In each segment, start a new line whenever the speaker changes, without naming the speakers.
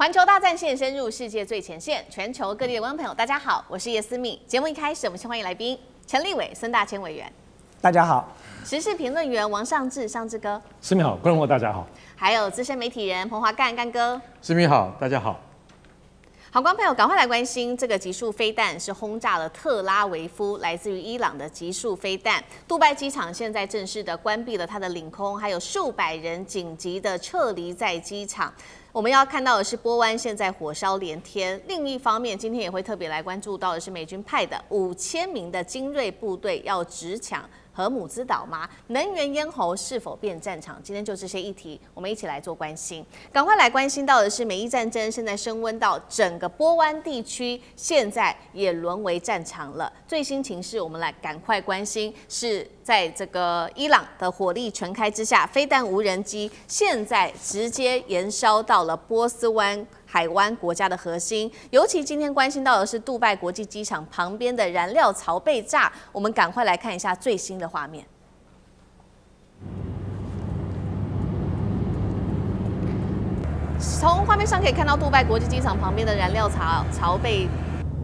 环球大战现深入世界最前线，全球各地的观众朋友，大家好，我是叶思密。节目一开始，我们先欢迎来宾陈立伟、孙大千委员。
大家好。
时事评论员王尚志、尚志哥。
思密好，观众朋友大家好。
还有资深媒体人彭华干、干哥。
思密好，大家好。
好，观众朋友，赶快来关心这个极速飞弹是轰炸了特拉维夫，来自于伊朗的极速飞弹。杜拜机场现在正式的关闭了它的领空，还有数百人紧急的撤离在机场。我们要看到的是波湾现在火烧连天，另一方面，今天也会特别来关注到的是美军派的5000名的精锐部队要直抢荷姆兹岛吗？能源咽喉是否变战场？今天就这些议题，我们一起来做关心。赶快来关心到的是，美伊战争现在升温到整个波湾地区，现在也沦为战场了。最新情势，我们来赶快关心，是在这个伊朗的火力全开之下，飞弹无人机现在直接延烧到了波斯湾海湾国家的核心，尤其今天关心到的是杜拜国际机场旁边的燃料槽被炸，我们赶快来看一下最新的画面。从画面上可以看到，杜拜国际机场旁边的燃料槽被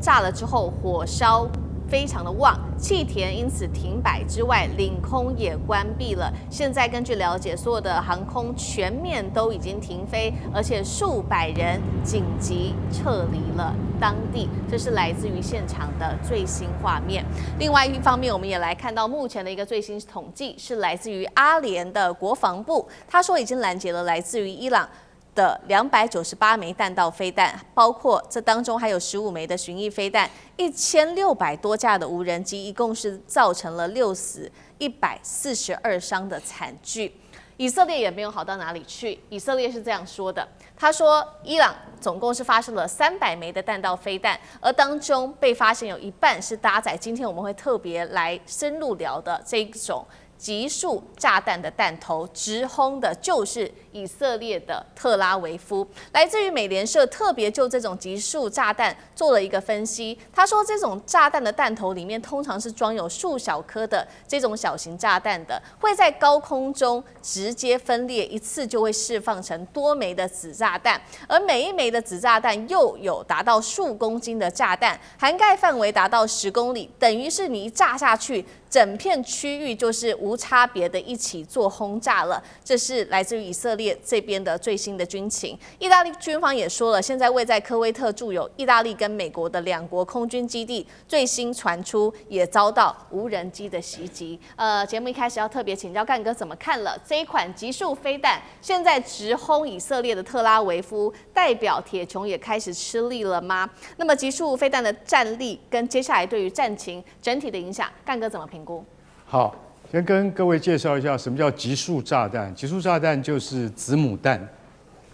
炸了之后，火烧非常的旺，气田因此停摆之外，领空也关闭了。现在根据了解，所有的航空全面都已经停飞，而且数百人紧急撤离了当地。这是来自于现场的最新画面。另外一方面，我们也来看到目前的一个最新统计，是来自于阿联的国防部，他说已经拦截了来自于伊朗的298枚弹道飞弹，包括这当中还有15枚的巡弋飞弹，1600多架的无人机，一共是造成了6死142伤的惨剧。以色列也没有好到哪里去，以色列是这样说的，他说伊朗总共是发射了300枚的弹道飞弹，而当中被发现有一半是搭载今天我们会特别来深入聊的这一种极速炸弹的弹头，直轰的就是以色列的特拉维夫。来自于美联社特别就这种极速炸弹做了一个分析，他说这种炸弹的弹头里面通常是装有数小颗的这种小型炸弹的，会在高空中直接分裂，一次就会释放成多枚的子炸弹，而每一枚的子炸弹又有达到数公斤的炸弹，涵盖范围达到10公里，等于是你一炸下去，整片区域就是无差别的一起做轰炸了。这是来自于以色列这边的最新的军情。意大利军方也说了，现在位在科威特驻有意大利跟美国的2国空军基地，最新传出也遭到无人机的袭击。节目一开始要特别请教干哥怎么看了这一款极速飞弹，现在直轰以色列的特拉维夫，代表铁穹也开始吃力了吗？那么极速飞弹的战力跟接下来对于战情整体的影响，干哥怎么评估？
好，先跟各位介绍一下什么叫极速炸弹。极速炸弹就是子母弹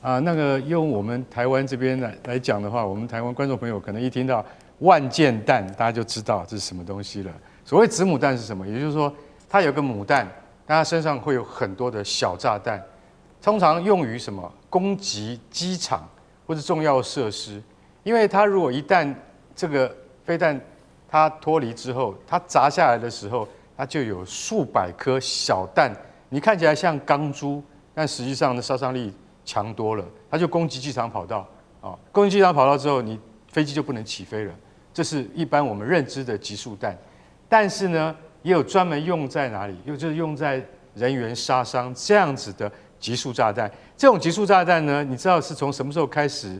啊。那个用我们台湾这边来讲的话，我们台湾观众朋友可能一听到万箭弹，大家就知道这是什么东西了。所谓子母弹是什么？也就是说，它有个母弹，但它身上会有很多的小炸弹，通常用于什么？攻击机场或者重要设施。因为它如果一旦这个飞弹它脱离之后，它砸下来的时候，它就有数百颗小弹，你看起来像钢珠，但实际上的杀伤力强多了。它就攻击机场跑道啊，攻击机场跑道之后，你飞机就不能起飞了。这是一般我们认知的极速弹。但是呢，也有专门用在哪里？就是用在人员杀伤这样子的极速炸弹。这种极速炸弹呢，你知道是从什么时候开始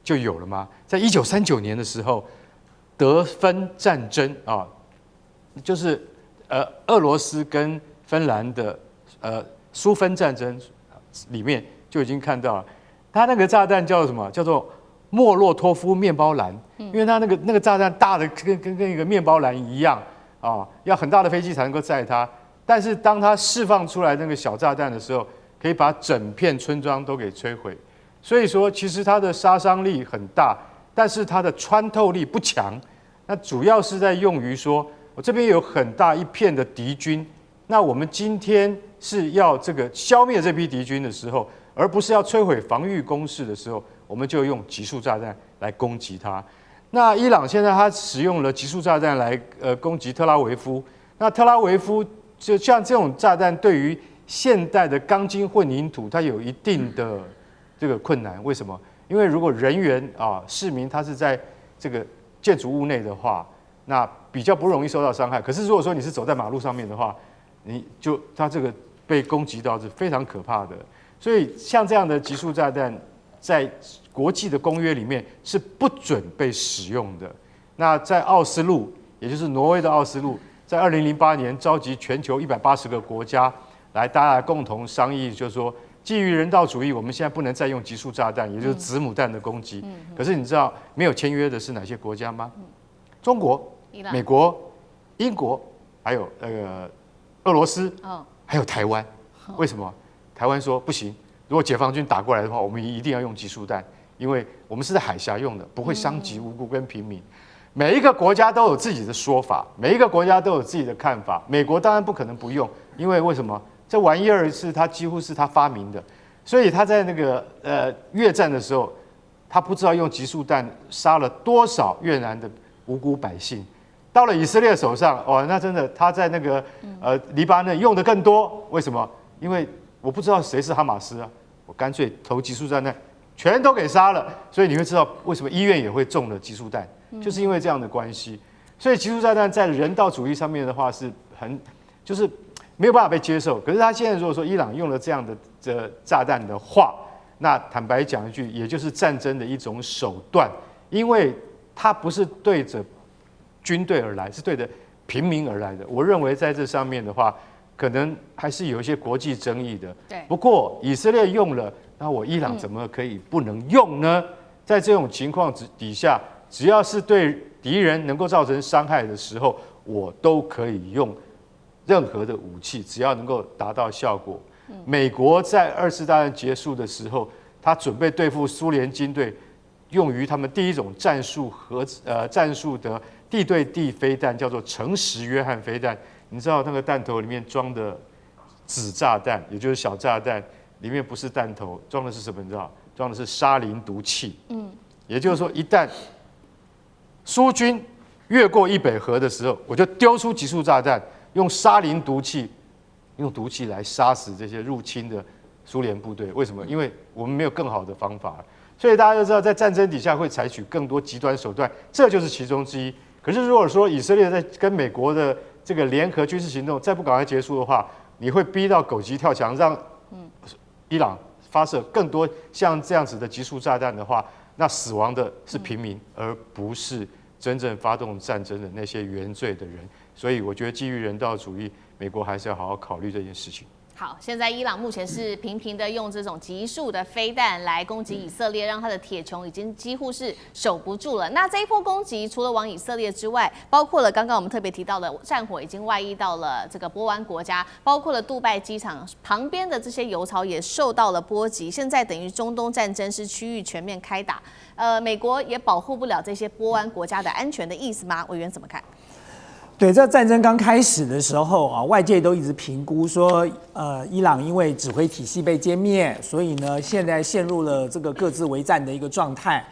就有了吗？在1939年的时候，德芬战争啊，就是俄罗斯跟芬兰的苏芬战争里面就已经看到了，它那个炸弹叫做什么？叫做莫洛托夫面包篮，因为它那个炸弹大的跟一个面包篮一样啊，要很大的飞机才能够载它。但是当它释放出来那个小炸弹的时候，可以把整片村庄都给摧毁。所以说，其实它的杀伤力很大，但是它的穿透力不强。那主要是在用于说，我这边有很大一片的敌军，那我们今天是要这个消灭这批敌军的时候，而不是要摧毁防御工事的时候，我们就用极速炸弹来攻击它。那伊朗现在它使用了极速炸弹来攻击特拉维夫，那特拉维夫就像这种炸弹，对于现代的钢筋混凝土，它有一定的这个困难。为什么？因为如果人员啊市民他是在这个建筑物内的话，那比较不容易受到伤害。可是如果说你是走在马路上面的话，他这个被攻击到是非常可怕的。所以像这样的集束炸弹，在国际的公约里面是不准被使用的。那在奥斯陆，也就是挪威的奥斯陆，在2008年召集全球180个国家大家共同商议，就是说，基于人道主义，我们现在不能再用集束炸弹，也就是子母弹的攻击。可是你知道没有签约的是哪些国家吗？中国、美国、英国，还有俄罗斯，还有台湾。为什么？台湾说不行，如果解放军打过来的话，我们一定要用集束弹，因为我们是在海峡用的，不会伤及无辜跟平民。每一个国家都有自己的说法，每一个国家都有自己的看法。美国当然不可能不用，因为为什么？这玩意儿是他几乎是他发明的，所以他在那个越战的时候，他不知道用集束弹杀了多少越南的无辜百姓。到了以色列手上，哦，那真的他在那个黎巴嫩用的更多。为什么？因为我不知道谁是哈马斯啊，我干脆投集束炸弹，全都给杀了。所以你会知道为什么医院也会中了集束弹，就是因为这样的关系。所以集束炸弹在人道主义上面的话是就是没有办法被接受。可是他现在如果说伊朗用了这样的炸弹的话，那坦白讲一句，也就是战争的一种手段，因为它不是对着军队而来，是对着平民而来的。我认为在这上面的话，可能还是有一些国际争议的。
对。
不过以色列用了，那我伊朗怎么可以不能用呢？在这种情况底下，只要是对敌人能够造成伤害的时候，我都可以用任何的武器，只要能够达到效果。美国在2次大战结束的时候，他准备对付苏联军队，用于他们第一种战术的地对地飞弹，叫做诚实约翰飞弹。你知道那个弹头里面装的子炸弹，也就是小炸弹，里面不是弹头，装的是什么？你知道？装的是沙林毒气。也就是说，一旦苏军越过易北河的时候，我就丢出集束炸弹，用沙林毒气，用毒气来杀死这些入侵的苏联部队。为什么？因为我们没有更好的方法。所以大家都知道，在战争底下会采取更多极端手段，这就是其中之一。可是如果说以色列在跟美国的这个联合军事行动再不赶快结束的话，你会逼到狗急跳墙，让伊朗发射更多像这样子的集束炸弹的话，那死亡的是平民，而不是真正发动战争的那些原罪的人。所以我觉得基于人道主义，美国还是要好好考虑这件事情。
好，现在伊朗目前是频频的用这种集束的飞弹来攻击以色列，让他的铁穹已经几乎是守不住了。那这一波攻击除了往以色列之外，包括了刚刚我们特别提到的战火已经外溢到了这个波湾国家，包括了杜拜机场旁边的这些油槽也受到了波及。现在等于中东战争是区域全面开打，美国也保护不了这些波湾国家的安全的意思吗？委员怎么看？
对，这战争刚开始的时候啊，外界都一直评估说，伊朗因为指挥体系被歼灭，所以呢，现在陷入了这个各自为战的一个状态。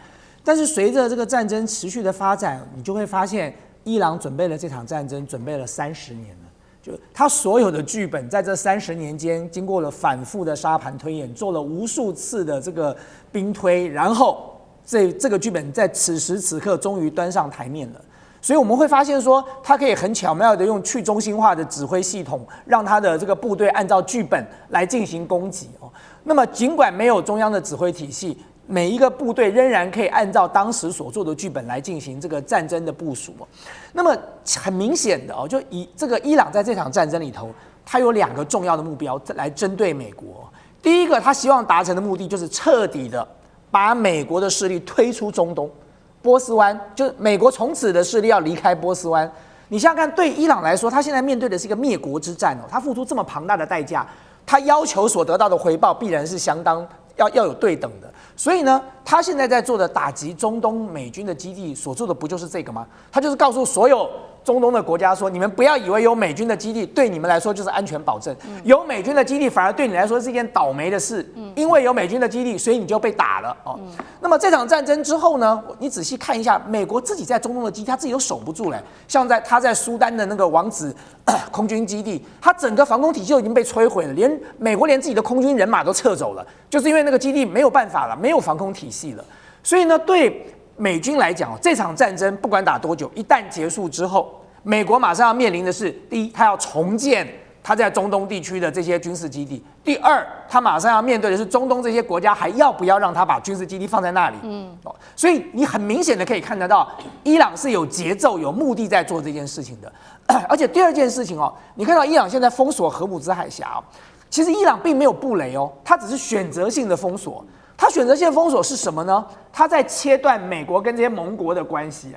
但是随着这个战争持续的发展，你就会发现，伊朗准备了这场战争，准备了30年了。就他所有的剧本，在这30年间，经过了反复的沙盘推演，做了无数次的这个兵推，然后这个剧本在此时此刻终于端上台面了。所以我们会发现说，他可以很巧妙的用去中心化的指挥系统，让他的这个部队按照剧本来进行攻击哦。那么尽管没有中央的指挥体系，每一个部队仍然可以按照当时所做的剧本来进行这个战争的部署哦。那么很明显的哦，就这个伊朗在这场战争里头，他有2个重要的目标来针对美国。第一个，他希望达成的目的就是彻底的把美国的势力推出中东。波斯湾就是美国从此的势力要离开波斯湾。你想想看，对伊朗来说，他现在面对的是一个灭国之战哦，他付出这么庞大的代价，他要求所得到的回报必然是相当要有对等的。所以呢，他现在在做的打击中东美军的基地所做的不就是这个吗？他就是告诉所有中东的国家说，你们不要以为有美军的基地对你们来说就是安全保证，有美军的基地反而对你来说是一件倒霉的事，因为有美军的基地，所以你就被打了哦。那么这场战争之后呢，你仔细看一下，美国自己在中东的基地，他自己都守不住嘞。像他在苏丹的那个王子空军基地，他整个防空体系就已经被摧毁了，美国连自己的空军人马都撤走了，就是因为那个基地没有办法了，没有防空体系了。所以呢，对美军来讲，这场战争不管打多久，一旦结束之后，美国马上要面临的是：第一，他要重建他在中东地区的这些军事基地；第二，他马上要面对的是中东这些国家还要不要让他把军事基地放在那里。所以你很明显的可以看得到，伊朗是有节奏、有目的在做这件事情的。而且第二件事情哦，你看到伊朗现在封锁荷姆兹海峡，其实伊朗并没有布雷哦，它只是选择性的封锁。他选择性封锁是什么呢？他在切断美国跟这些盟国的关系，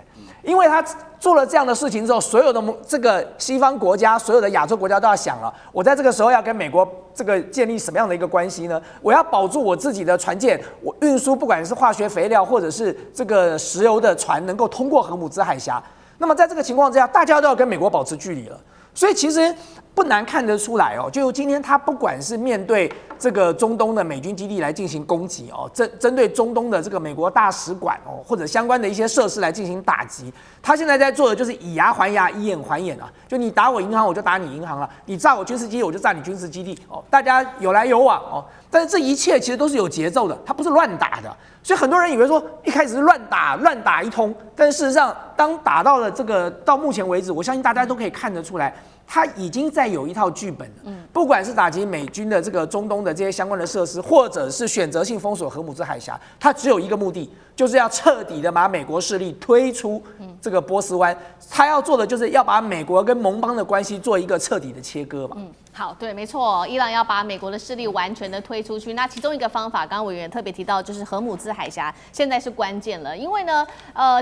因为他做了这样的事情之后，所有的这个西方国家、所有的亚洲国家都要想了：我在这个时候要跟美国这个建立什么样的一个关系呢？我要保住我自己的船舰，我运输不管是化学肥料或者是这个石油的船能够通过荷姆兹海峡。那么在这个情况之下，大家都要跟美国保持距离了。所以其实不难看得出来哦，就今天他不管是面对这个中东的美军基地来进行攻击哦，针对中东的这个美国大使馆哦，或者相关的一些设施来进行打击，他现在在做的就是以牙还牙，以眼还眼啊！就你打我银行，我就打你银行了；你炸我军事基地，我就炸你军事基地哦，大家有来有往哦。但是这一切其实都是有节奏的，它不是乱打的。所以很多人以为说一开始是乱打一通，但事实上当打到了这个到目前为止，我相信大家都可以看得出来。他已经在有一套剧本了，不管是打击美军的这个中东的这些相关的设施，或者是选择性封锁荷姆兹海峡，他只有一个目的，就是要彻底的把美国势力推出这个波斯湾。他要做的就是要把美国跟盟邦的关系做一个彻底的切割嘛。
好，对，没错，伊朗要把美国的势力完全的推出去。那其中一个方法，刚刚委员特别提到，就是荷姆兹海峡，现在是关键了。因为呢，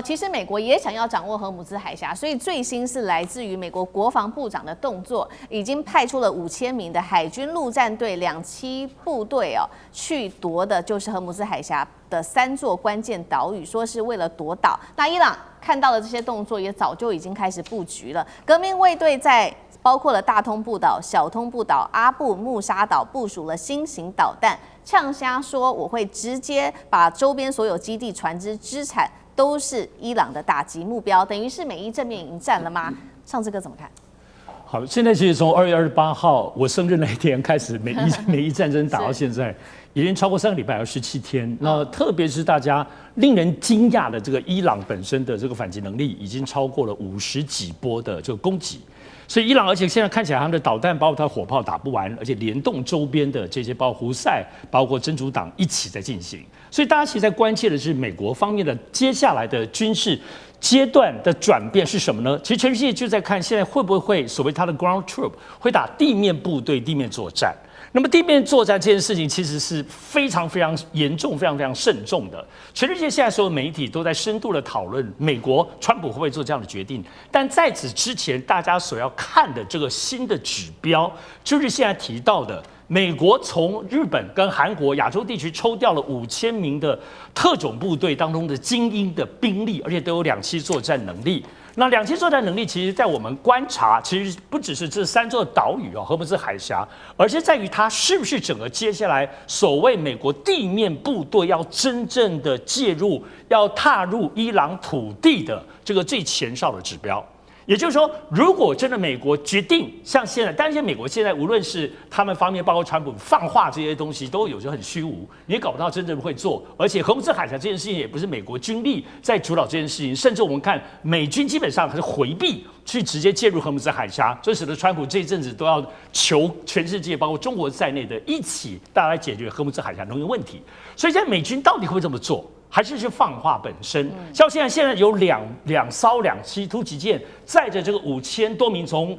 其实美国也想要掌握荷姆兹海峡，所以最新是来自于美国国防部长的动作，已经派出了5000名的海军陆战队2栖部队哦，去夺的就是荷姆兹海峡的3座关键岛屿，说是为了夺岛。那伊朗看到了这些动作，也早就已经开始布局了。革命卫队在包括了大通布岛、小通布岛、阿布穆沙岛部署了新型导弹，呛瞎说我会直接把周边所有基地、船只、资产都是伊朗的打击目标，等于是美伊正面迎战了吗？上次哥怎么看？
好，现在其实从2月28号我生日那一天开始，美伊战争打到现在，已经超过3个礼拜，17天。那特别是大家令人惊讶的这个伊朗本身的这个反击能力，已经超过了50几波的这个攻击。所以伊朗，而且现在看起来他们的导弹包括它火炮打不完，而且联动周边的这些包括胡塞、包括真主党一起在进行。所以大家其实在关切的是美国方面的接下来的军事阶段的转变是什么呢？其实全世界就在看现在会不会所谓它的 ground troop 会打地面部队地面作战。那么地面作战这件事情其实是非常非常严重、非常非常慎重的。全世界现在所有媒体都在深度的讨论美国川普会不会做这样的决定。但在此之前，大家所要看的这个新的指标，就是现在提到的，美国从日本跟韩国亚洲地区抽调了5000名的特种部队当中的精英的兵力，而且都有2栖作战能力。那2栖作战能力，其实在我们观察，其实不只是这3座岛屿哦，荷姆兹海峡，而是在于它是不是整个接下来所谓美国地面部队要真正的介入，要踏入伊朗土地的这个最前哨的指标。也就是说，如果真的美国决定像现在，但是美国现在无论是他们方面，包括川普放话这些东西，都有时候很虚无，你也搞不到真正会做。而且荷姆兹海峡这件事情也不是美国军力在主导这件事情，甚至我们看美军基本上还是回避去直接介入荷姆兹海峡，这使得川普这一阵子都要求全世界，包括中国在内的一起大家来解决荷姆兹海峡能源问题。所以现在美军到底会不会这么做？还是放话本身？像现在有两艘2栖突击舰载着这个5000多名从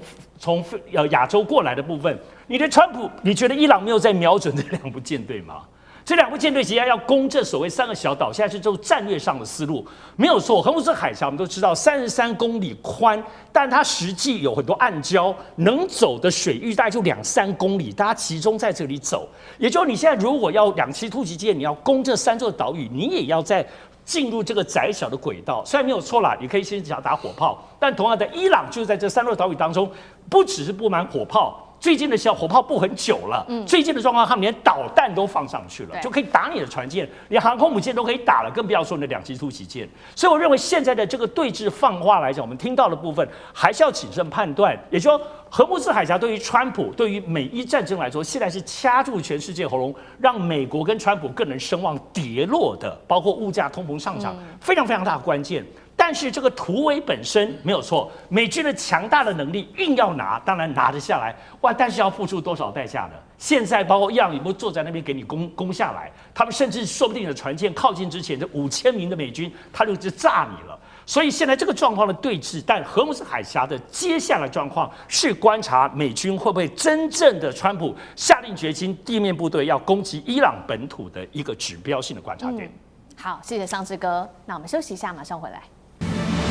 亚洲过来的部分，你的川普，你觉得伊朗没有在瞄准这2部舰队吗？这2部舰队即将要攻这所谓3个小岛，现在是就战略上的思路，没有错。荷姆斯海峡我们都知道33公里宽，但它实际有很多暗礁，能走的水域大概就2-3公里，大家集中在这里走。也就是你现在如果要2栖突击舰，你要攻这3座岛屿，你也要在进入这个窄小的轨道。虽然没有错啦，你可以先想打火炮，但同样的，伊朗就是在这3座岛屿当中，不只是布满火炮。最近的小火炮布很久了，最近的状况，他们连导弹都放上去了，就可以打你的船舰，连航空母舰都可以打了，更不要说你的2栖突击舰。所以我认为现在的这个对峙放话来讲，我们听到的部分还是要谨慎判断。也就是说，荷姆斯海峡对于川普、对于美伊战争来说，现在是掐住全世界喉咙，让美国跟川普更能声望跌落的，包括物价、通膨上涨，非常非常大的关键。但是这个突围本身没有错，美军的强大的能力硬要拿，当然拿得下来，哇！但是要付出多少代价呢？现在包括伊朗有没有坐在那边给你攻下来？他们甚至说不定你的船舰靠近之前，这5000名的美军他就炸你了。所以现在这个状况的对峙，但荷姆斯海峡的接下来状况是观察美军会不会真正的川普下定决心，地面部队要攻击伊朗本土的一个指标性的观察点。
好，谢谢尚志哥。那我们休息一下，马上回来。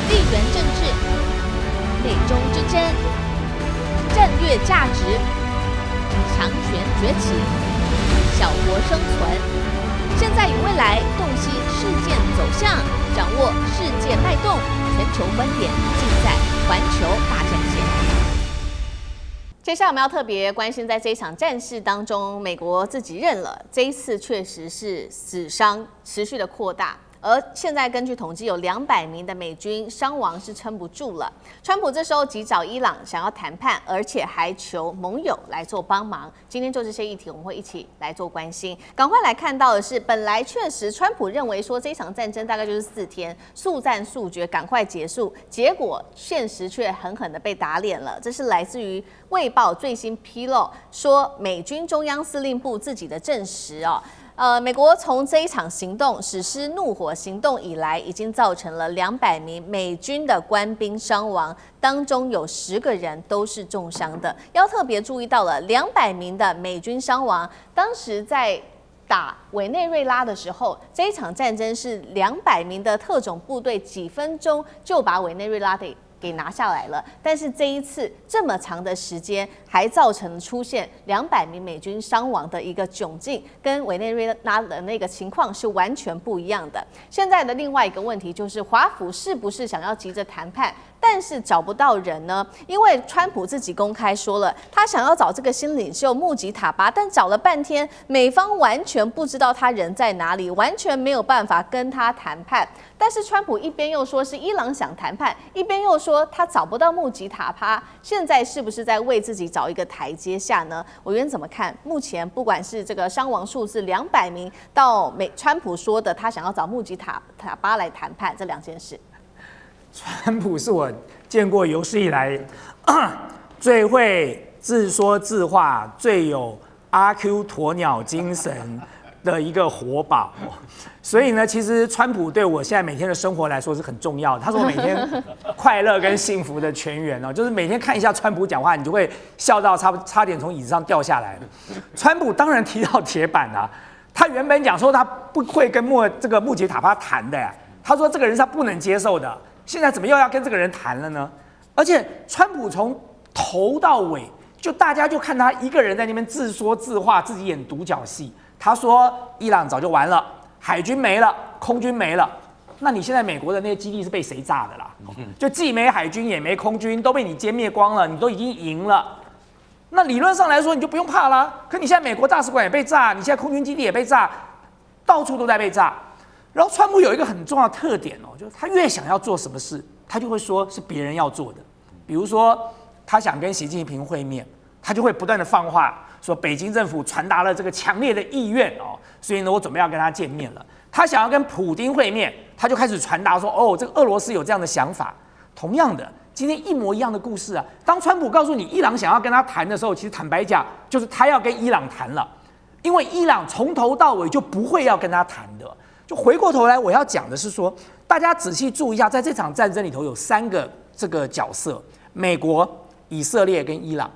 地缘政治、美中之争、战略价值、强权崛起、小国生存，现在与未来洞悉事件走向，掌握世界脉动，全球观点尽在环球大战线。接下来我们要特别关心，在这一场战事当中，美国自己认了，这一次确实是死伤持续的扩大。而现在根据统计，有200名的美军伤亡是撑不住了。川普这时候急找伊朗想要谈判，而且还求盟友来做帮忙。今天就这些议题，我们会一起来做关心。赶快来看到的是，本来确实川普认为说这场战争大概就是4天，速战速决，赶快结束。结果现实却狠狠的被打脸了。这是来自于《卫报》最新披露，说美军中央司令部自己的证实哦。美国从这一场行动实施怒火行动以来，已经造成了200名美军的官兵伤亡，当中有10个人都是重伤的。要特别注意到了200名的美军伤亡，当时在打委内瑞拉的时候，这一场战争是200名的特种部队几分钟就把委内瑞拉给拿下来了，但是这一次这么长的时间，还造成出现200名美军伤亡的一个窘境，跟委内瑞拉的那个情况是完全不一样的。现在的另外一个问题就是，华府是不是想要急着谈判，但是找不到人呢？因为川普自己公开说了，他想要找这个新领袖穆吉塔巴，但找了半天，美方完全不知道他人在哪里，完全没有办法跟他谈判。但是川普一边又说是伊朗想谈判，一边又说他找不到穆吉塔巴，现在是不是在为自己找一个台阶下呢？委员怎么看？目前不管是这个伤亡数字200名，到川普说的他想要找穆吉塔巴来谈判，这2件事。
川普是我见过有史以来最会自说自话、最有阿 Q 鸵鸟精神的一个活宝。所以呢，其实川普对我现在每天的生活来说是很重要的，他是我每天快乐跟幸福的泉源哦。就是每天看一下川普讲话，你就会笑到差点从椅子上掉下来。川普当然踢到铁板啊，他原本讲说他不会跟穆吉塔巴谈的呀，他说这个人是他不能接受的。现在怎么又要跟这个人谈了呢？而且川普从头到尾，就大家就看他一个人在那边自说自话，自己演独角戏。他说伊朗早就完了，海军没了，空军没了。那你现在美国的那些基地是被谁炸的啦？就既没海军也没空军，都被你歼灭光了，你都已经赢了。那理论上来说，你就不用怕啦。可你现在美国大使馆也被炸，你现在空军基地也被炸，到处都在被炸。然后川普有一个很重要的特点哦，就是他越想要做什么事，他就会说是别人要做的。比如说，他想跟习近平会面，他就会不断的放话，说北京政府传达了这个强烈的意愿哦，所以呢，我准备要跟他见面了。他想要跟普丁会面，他就开始传达说，哦，这个俄罗斯有这样的想法。同样的，今天一模一样的故事啊。当川普告诉你伊朗想要跟他谈的时候，其实坦白讲，就是他要跟伊朗谈了，因为伊朗从头到尾就不会要跟他谈的。就回过头来，我要讲的是说，大家仔细注意一下，在这场战争里头有3个这个角色：美国、以色列跟伊朗，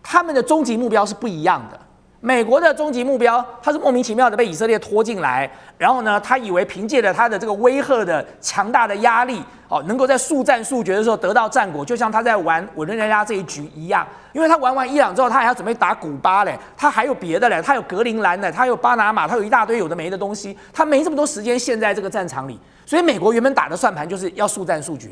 他们的终极目标是不一样的。美国的终极目标，他是莫名其妙的被以色列拖进来，然后呢，他以为凭借着他的这个威吓的强大的压力，能够在速战速决的时候得到战果，就像他在玩委内瑞拉这一局一样。因为他玩完伊朗之后，他还要准备打古巴嘞，他还有别的嘞，他有格陵兰嘞，他有巴拿马，他有一大堆有的没的东西，他没这么多时间陷在这个战场里。所以美国原本打的算盘就是要速战速决。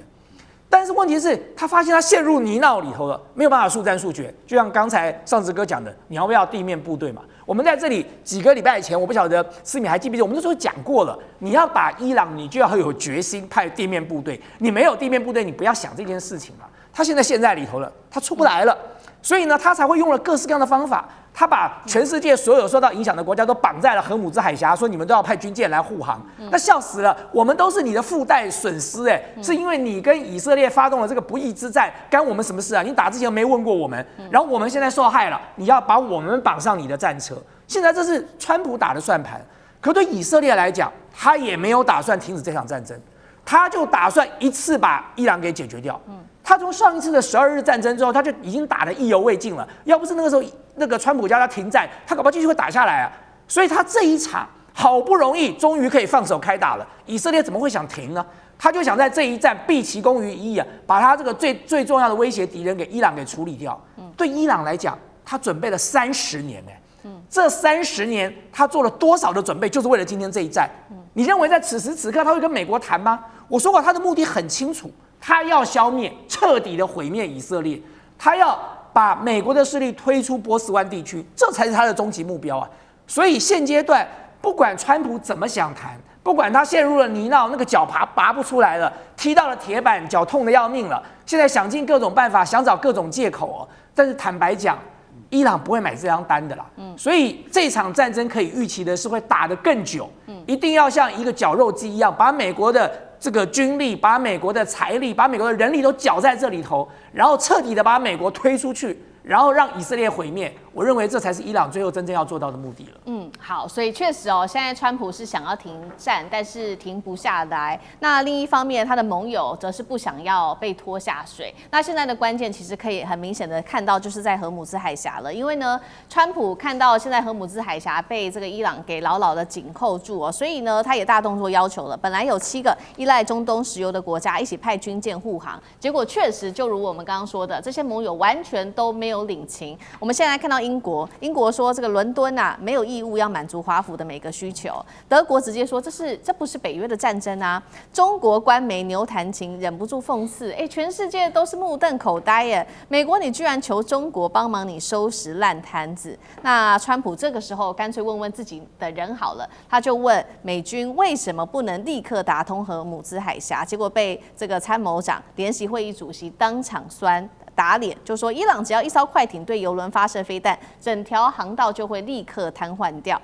但是问题是，他发现他陷入泥淖里头了，没有办法速战速决。就像刚才上次哥讲的，你要不要地面部队嘛？我们在这里几个礼拜前，我不晓得思敏还记不记得，我们那时候讲过了，你要打伊朗，你就要有决心派地面部队。你没有地面部队，你不要想这件事情嘛。他现在陷在里头了，他出不来了，所以呢，他才会用了各式各样的方法。他把全世界所有受到影响的国家都绑在了荷姆兹海峡，说你们都要派军舰来护航，那笑死了！我们都是你的附带损失，是因为你跟以色列发动了这个不义之战，干我们什么事啊？你打之前没问过我们，然后我们现在受害了，你要把我们绑上你的战车。现在这是川普打的算盘，可对以色列来讲，他也没有打算停止这场战争，他就打算一次把伊朗给解决掉。他从上一次的12日战争之后，他就已经打得意犹未尽了。要不是那个时候那个川普叫他停战，他搞不好继续会打下来啊。所以他这一场好不容易终于可以放手开打了，以色列怎么会想停呢？他就想在这一战毕其功于一役啊，把他这个最重要的威胁敌人给伊朗给处理掉。对伊朗来讲，他准备了30年这30年他做了多少的准备，就是为了今天这一战。你认为在此时此刻他会跟美国谈吗？我说过他的目的很清楚。他要消灭、彻底的毁灭以色列，他要把美国的势力推出波斯湾地区，这才是他的终极目标啊！所以现阶段，不管川普怎么想谈，不管他陷入了泥淖，那个脚拔不出来了，踢到了铁板，脚痛得要命了，现在想尽各种办法，想找各种借口哦。但是坦白讲，伊朗不会买这张单的啦。所以这场战争可以预期的是会打得更久，一定要像一个绞肉机一样，把美国的这个军力、把美国的财力、把美国的人力都搅在这里头，然后彻底的把美国推出去，然后让以色列毁灭。我认为这才是伊朗最后真正要做到的目的了。
好，所以确实哦，现在川普是想要停战，但是停不下来。那另一方面，他的盟友则是不想要被拖下水。那现在的关键其实可以很明显的看到，就是在荷姆兹海峡了。因为呢，川普看到现在荷姆兹海峡被这个伊朗给牢牢的紧扣住哦，所以呢，他也大动作要求了。本来有7个依赖中东石油的国家一起派军舰护航，结果确实就如我们刚刚说的，这些盟友完全都没有领情。我们现在看到英国说这个伦敦没有义务要满足华府的每个需求。德国直接说这不是北约的战争啊。中国官媒牛弹琴忍不住讽刺，全世界都是目瞪口呆耶，美国你居然求中国帮忙你收拾烂摊子。那川普这个时候干脆问问自己的人好了，他就问美军为什么不能立刻打通荷姆兹海峡，结果被这个参谋长联席会议主席当场打脸，就说伊朗只要一艘快艇对油轮发射飞弹，整条航道就会立刻瘫痪掉。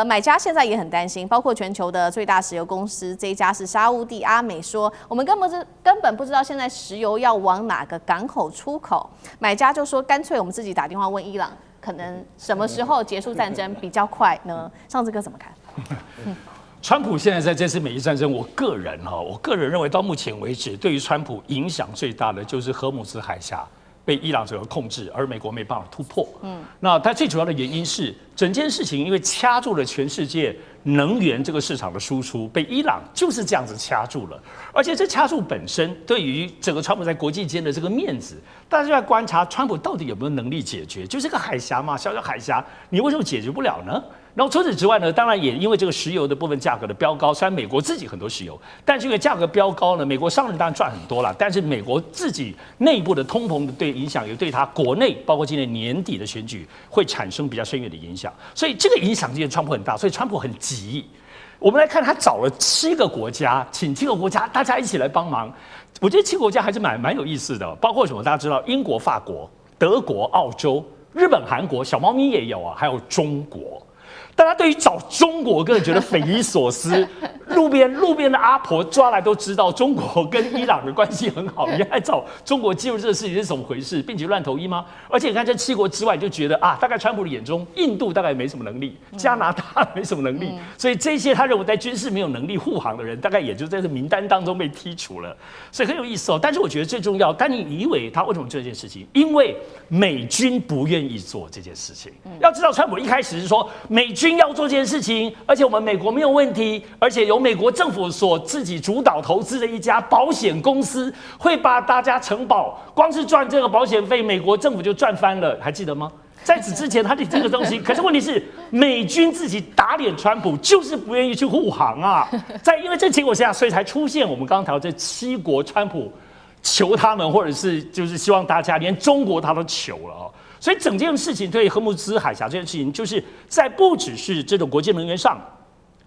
买家现在也很担心，包括全球的最大石油公司，这一家是沙烏地阿美说，我们根本不知道现在石油要往哪个港口出口。买家就说，干脆我们自己打电话问伊朗，可能什么时候结束战争比较快呢？上次哥怎么看？
川普现在在这次美伊战争，我个人认为到目前为止，对于川普影响最大的就是荷姆兹海峡被伊朗所控制，而美国没办法突破。那它最主要的原因是整件事情因为掐住了全世界能源这个市场的输出，被伊朗就是这样子掐住了。而且这掐住本身对于整个川普在国际间的这个面子，大家就在观察川普到底有没有能力解决，就是个海峡嘛，小小海峡，你为什么解决不了呢？然后除此之外呢，当然也因为这个石油的部分价格的飙高，虽然美国自己很多石油，但是因为价格飙高呢，美国商人当然赚很多了，但是美国自己内部的通膨的影响也对它国内，包括今年年底的选举会产生比较深远的影响，所以这个影响今年川普很大，所以川普很急。我们来看，他找了7个国家，请7个国家大家一起来帮忙。我觉得7个国家还是蛮有意思的，包括什么？大家知道，英国、法国、德国、澳洲、日本、韩国，小猫咪也有啊，还有中国。大家对于找中国个人觉得匪夷所思，路边的阿婆抓来都知道中国跟伊朗的关系很好，你还找中国介入这个事情是怎么回事，并且乱投医吗？而且你看这7国之外，你就觉得啊，大概川普的眼中，印度大概没什么能力，加拿大没什么能力，所以这些他认为在军事没有能力护航的人，大概也就在这名单当中被剔除了，所以很有意思哦。但是我觉得最重要，但你以为他为什么做这件事情？因为美军不愿意做这件事情。要知道，川普一开始是说美军要做这件事情，而且我们美国没有问题，而且由美国政府所自己主导投资的一家保险公司会把大家承保，光是赚这个保险费，美国政府就赚翻了，还记得吗？在此之前，他的这个东西，可是问题是，美军自己打脸川普，就是不愿意去护航啊。因为这结果下，所以才出现我们刚刚谈到这7国，川普求他们，或者是就是希望大家，连中国他都求了哦。所以整件事情对荷姆兹海峡这件事情，就是在不只是这种国际能源上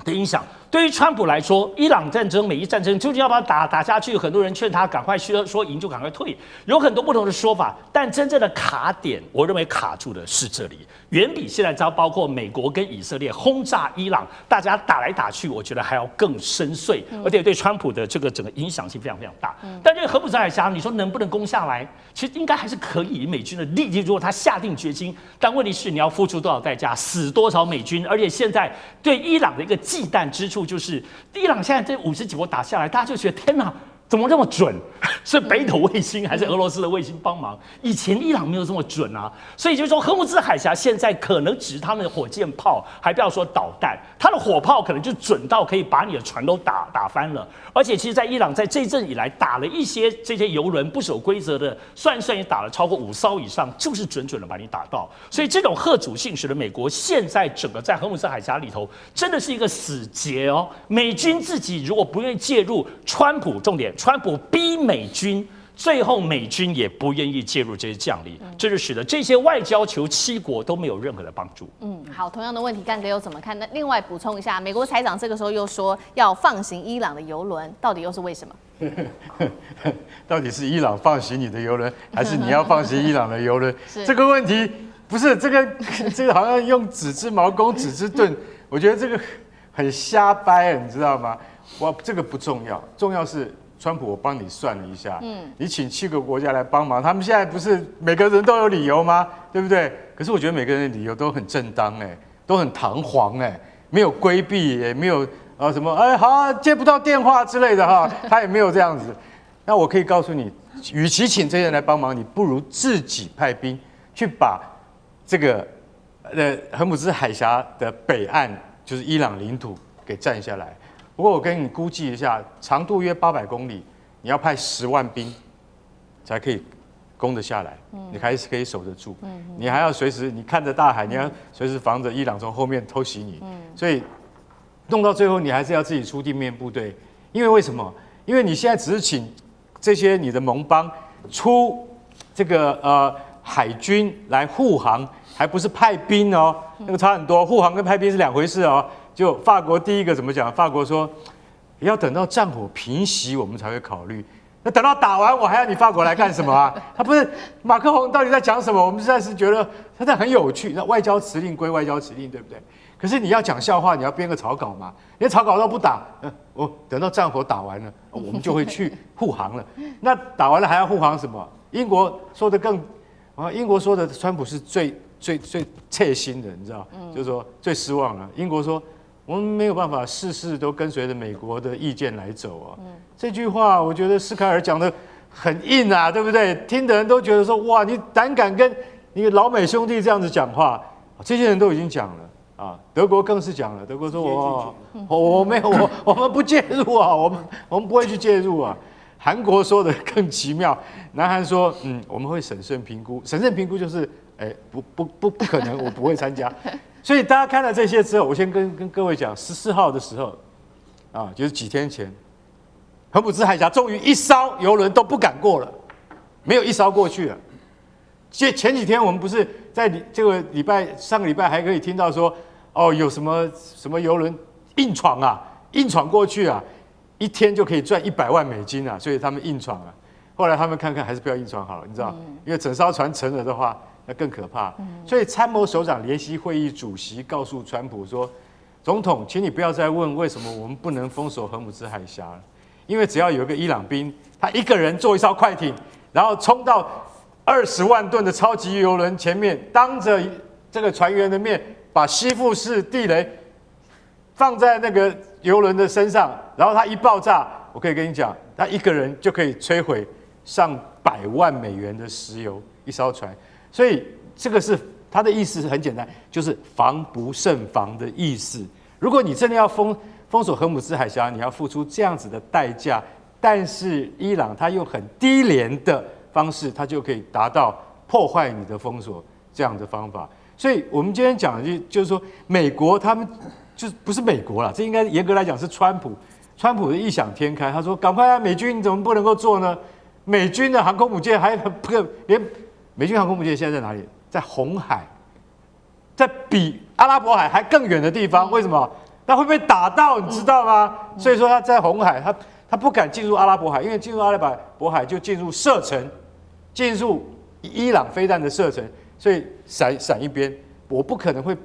的影响。对于川普来说，伊朗战争、美伊战争究竟要不要打下去？很多人劝他赶快说赢就赶快退，有很多不同的说法。但真正的卡点，我认为卡住的是这里，远比现在包括美国跟以色列轰炸伊朗，大家打来打去，我觉得还要更深邃，而且对川普的这个整个影响性非常非常大。但这个荷姆兹海峡，你说能不能攻下来？其实应该还是可以。美军的力气，如果他下定决心，但问题是你要付出多少代价，死多少美军？而且现在对伊朗的一个忌惮之处，就是伊朗现在这50几波打下来，大家就觉得天哪，怎么这么准？是北斗卫星还是俄罗斯的卫星帮忙？以前伊朗没有这么准啊，所以就是说，荷姆兹海峡现在可能只是他们的火箭炮，还不要说导弹，它的火炮可能就准到可以把你的船都打翻了。而且，其实，在伊朗在这一阵以来打了一些这些油轮不守规则的，算也打了超过5艘以上，就是准的把你打到。所以，这种吓阻性使得美国现在整个在荷姆兹海峡里头真的是一个死结哦。美军自己如果不愿意介入，川普逼美军，最后美军也不愿意介入这些将领，这就使得这些外交求7国都没有任何的帮助。
好，同样的问题，干哥又怎么看？那另外补充一下，美国财长这个时候又说要放行伊朗的油轮，到底又是为什么？
到底是伊朗放行你的油轮，还是你要放行伊朗的油轮？这个问题不是这个好像用子之矛攻子之盾，我觉得这个很瞎掰，你知道吗？这个不重要，重要是川普，我帮你算了一下，你请7个国家来帮忙，他们现在不是每个人都有理由吗？对不对？可是我觉得每个人的理由都很正当，都很堂皇，没有规避，也没有什么好接不到电话之类的哈，他也没有这样子。那我可以告诉你，与其请这些人来帮忙，你不如自己派兵去把这个荷姆兹海峡的北岸，就是伊朗领土给占下来。不过我跟你估计一下，长度约800公里，你要派10万兵才可以攻得下来，你还是可以守得住。你还要随时你看着大海，你要随时防着伊朗从后面偷袭你。所以弄到最后，你还是要自己出地面部队。因为为什么？因为你现在只是请这些你的盟邦出这个海军来护航，还不是派兵哦，那个差很多。护航跟派兵是2回事哦。就法国第一个怎么讲？法国说要等到战火平息，我们才会考虑。那等到打完，我还要你法国来干什么啊？他不是马克宏到底在讲什么？我们实在是觉得他在很有趣。那外交辞令归外交辞令，对不对？可是你要讲笑话，你要编个草稿嘛。连草稿都不打，等到战火打完了，我们就会去护航了。那打完了还要护航什么？英国说的英国说的川普是最切心的，你知道？就是说最失望了。英国说，我们没有办法事事都跟随着美国的意见来走啊。这句话我觉得斯凯尔讲的很硬啊，对不对？听的人都觉得说，哇，你胆敢跟你老美兄弟这样子讲话，这些人都已经讲了啊。德国更是讲了，德国说我没有，我们不介入啊，我们不会去介入啊。韩国说的更奇妙，南韩说，我们会审慎评估，审慎评估就是，不可能，我不会参加。所以大家看了这些之后，我先跟各位讲，14号的时候，就是几天前，荷姆兹海峡终于1艘油轮都不敢过了，没有1艘过去了。前几天我们不是在这个上个礼拜还可以听到说，有什么油轮硬闯过去啊，1天就可以赚100万美金啊，所以他们硬闯啊。后来他们看看还是不要硬闯好了，你知道，因为整艘船沉了的话，那更可怕。所以参谋首长联席会议主席告诉川普说：“总统，请你不要再问为什么我们不能封锁荷姆兹海峡了，因为只要有一个伊朗兵，他一个人坐一艘快艇，然后冲到20万吨的超级油轮前面，当着这个船员的面，把吸附式地雷放在那个油轮的身上，然后它一爆炸，我可以跟你讲，他一个人就可以摧毁上100万美元的石油一艘船。所以这个是他的意思很简单，就是防不胜防的意思。如果你真的要封锁荷姆兹海峡，你要付出这样子的代价，但是伊朗他用很低廉的方式，他就可以达到破坏你的封锁这样的方法。所以我们今天讲的就是说，美国他们就不是美国啦，这应该严格来讲是川普的异想天开。他说：“赶快啊，美军你怎么不能够做呢？美军的航空母舰还连美军航空母舰现在在哪里？在红海，在比阿拉伯海还更远的地方。为什么？那会被打到，你知道吗？所以说他在红海，他不敢进入阿拉伯海，因为进入阿拉伯海就进入射程，进入伊朗飞弹的射程，所以闪一边。我不可能会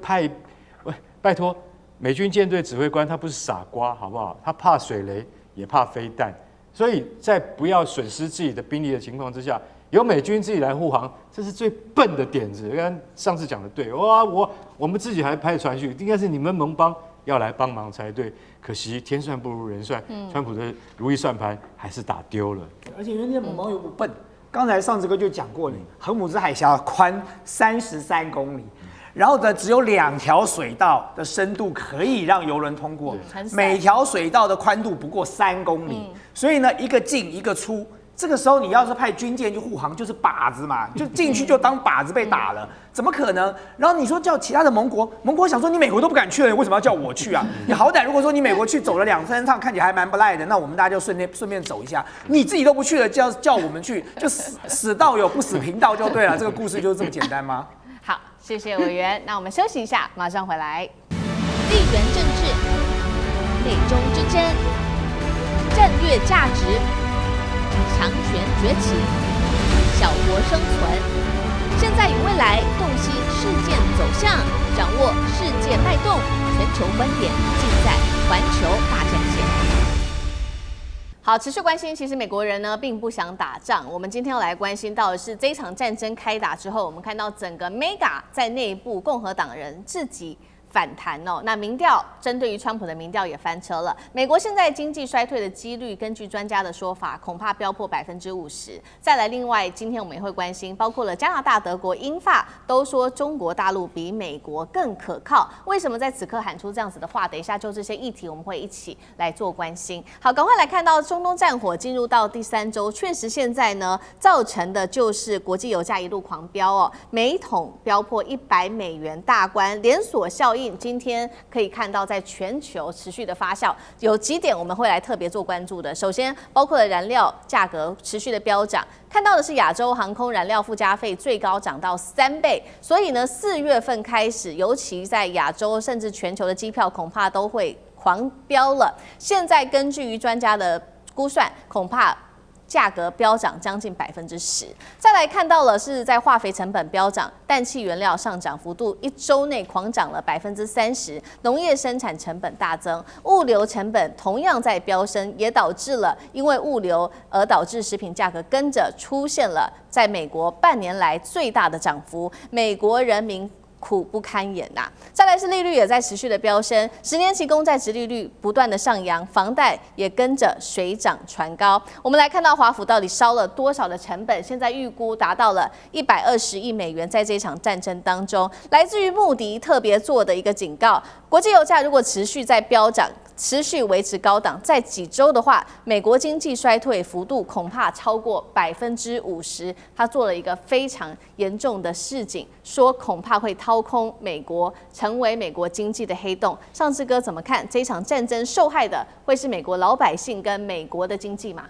拜托。”美军舰队指挥官他不是傻瓜，好不好？他怕水雷，也怕飞弹，所以在不要损失自己的兵力的情况之下，由美军自己来护航，这是最笨的点子。刚上次讲的对，我们自己还派传讯，应该是你们盟邦要来帮忙才对。可惜天算不如人算，川普的如意算盘还是打丢了。
而且人家盟邦又不笨，刚才上次哥就讲过了，荷姆兹海峡宽33公里。然后呢，只有2条水道的深度可以让邮轮通过，每条水道的宽度不过3公里，所以呢，一个进一个出。这个时候你要是派军舰去护航，就是靶子嘛，就进去就当靶子被打了，怎么可能？然后你说叫其他的盟国想说你美国都不敢去了，为什么要叫我去啊？你好歹如果说你美国去走了2-3趟，看起来还蛮不赖的，那我们大家就顺便走一下。你自己都不去了，叫我们去，就死道友不死贫道就对了。这个故事就是这么简单吗？
好，谢谢委员。那我们休息一下，马上回来。
地缘政治、美中之争、战略价值、强权崛起、小国生存，现在与未来洞悉事件走向，掌握世界脉动，全球观点尽在环球大战线。
好，持续关心，其实美国人呢并不想打仗。我们今天要来关心到的是，这一场战争开打之后，我们看到整个 Mega 在内部共和党人自己反弹哦。那民调针对于川普的民调也翻车了。美国现在经济衰退的几率，根据专家的说法，恐怕飙破50%。再来，另外今天我们也会关心，包括了加拿大、德国、英法都说中国大陆比美国更可靠。为什么在此刻喊出这样子的话？等一下就这些议题，我们会一起来做关心。好，赶快来看到中东战火进入到第3周，确实现在呢造成的就是国际油价一路狂飙哦，每桶飙破100美元大关，连锁效应。今天可以看到，在全球持续的发酵，有几点我们会来特别做关注的。首先，包括了燃料价格持续的飙涨，看到的是亚洲航空燃料附加费最高涨到3倍，所以呢，4月份开始，尤其在亚洲甚至全球的机票恐怕都会狂飙了。现在根据于专家的估算，恐怕价格飙涨将近10%。再来看到了是在化肥成本飙涨，氮气原料上涨幅度1周内狂涨了30%，农业生产成本大增，物流成本同样在飙升，也导致了因为物流而导致食品价格跟着出现了在美国半年来最大的涨幅，美国人民苦不堪言呐！再来是利率也在持续的飙升，10年期公债殖利率不断的上扬，房贷也跟着水涨船高。我们来看到华府到底烧了多少的成本，现在预估达到了120亿美元，在这一场战争当中，来自于穆迪特别做的一个警告：国际油价如果持续在飙涨，持续维持高档，在几周的话，美国经济衰退幅度恐怕超过50%。他做了一个非常严重的示警，说恐怕会掏空美国，成为美国经济的黑洞。上次哥怎么看这一场战争受害的会是美国老百姓跟美国的经济吗？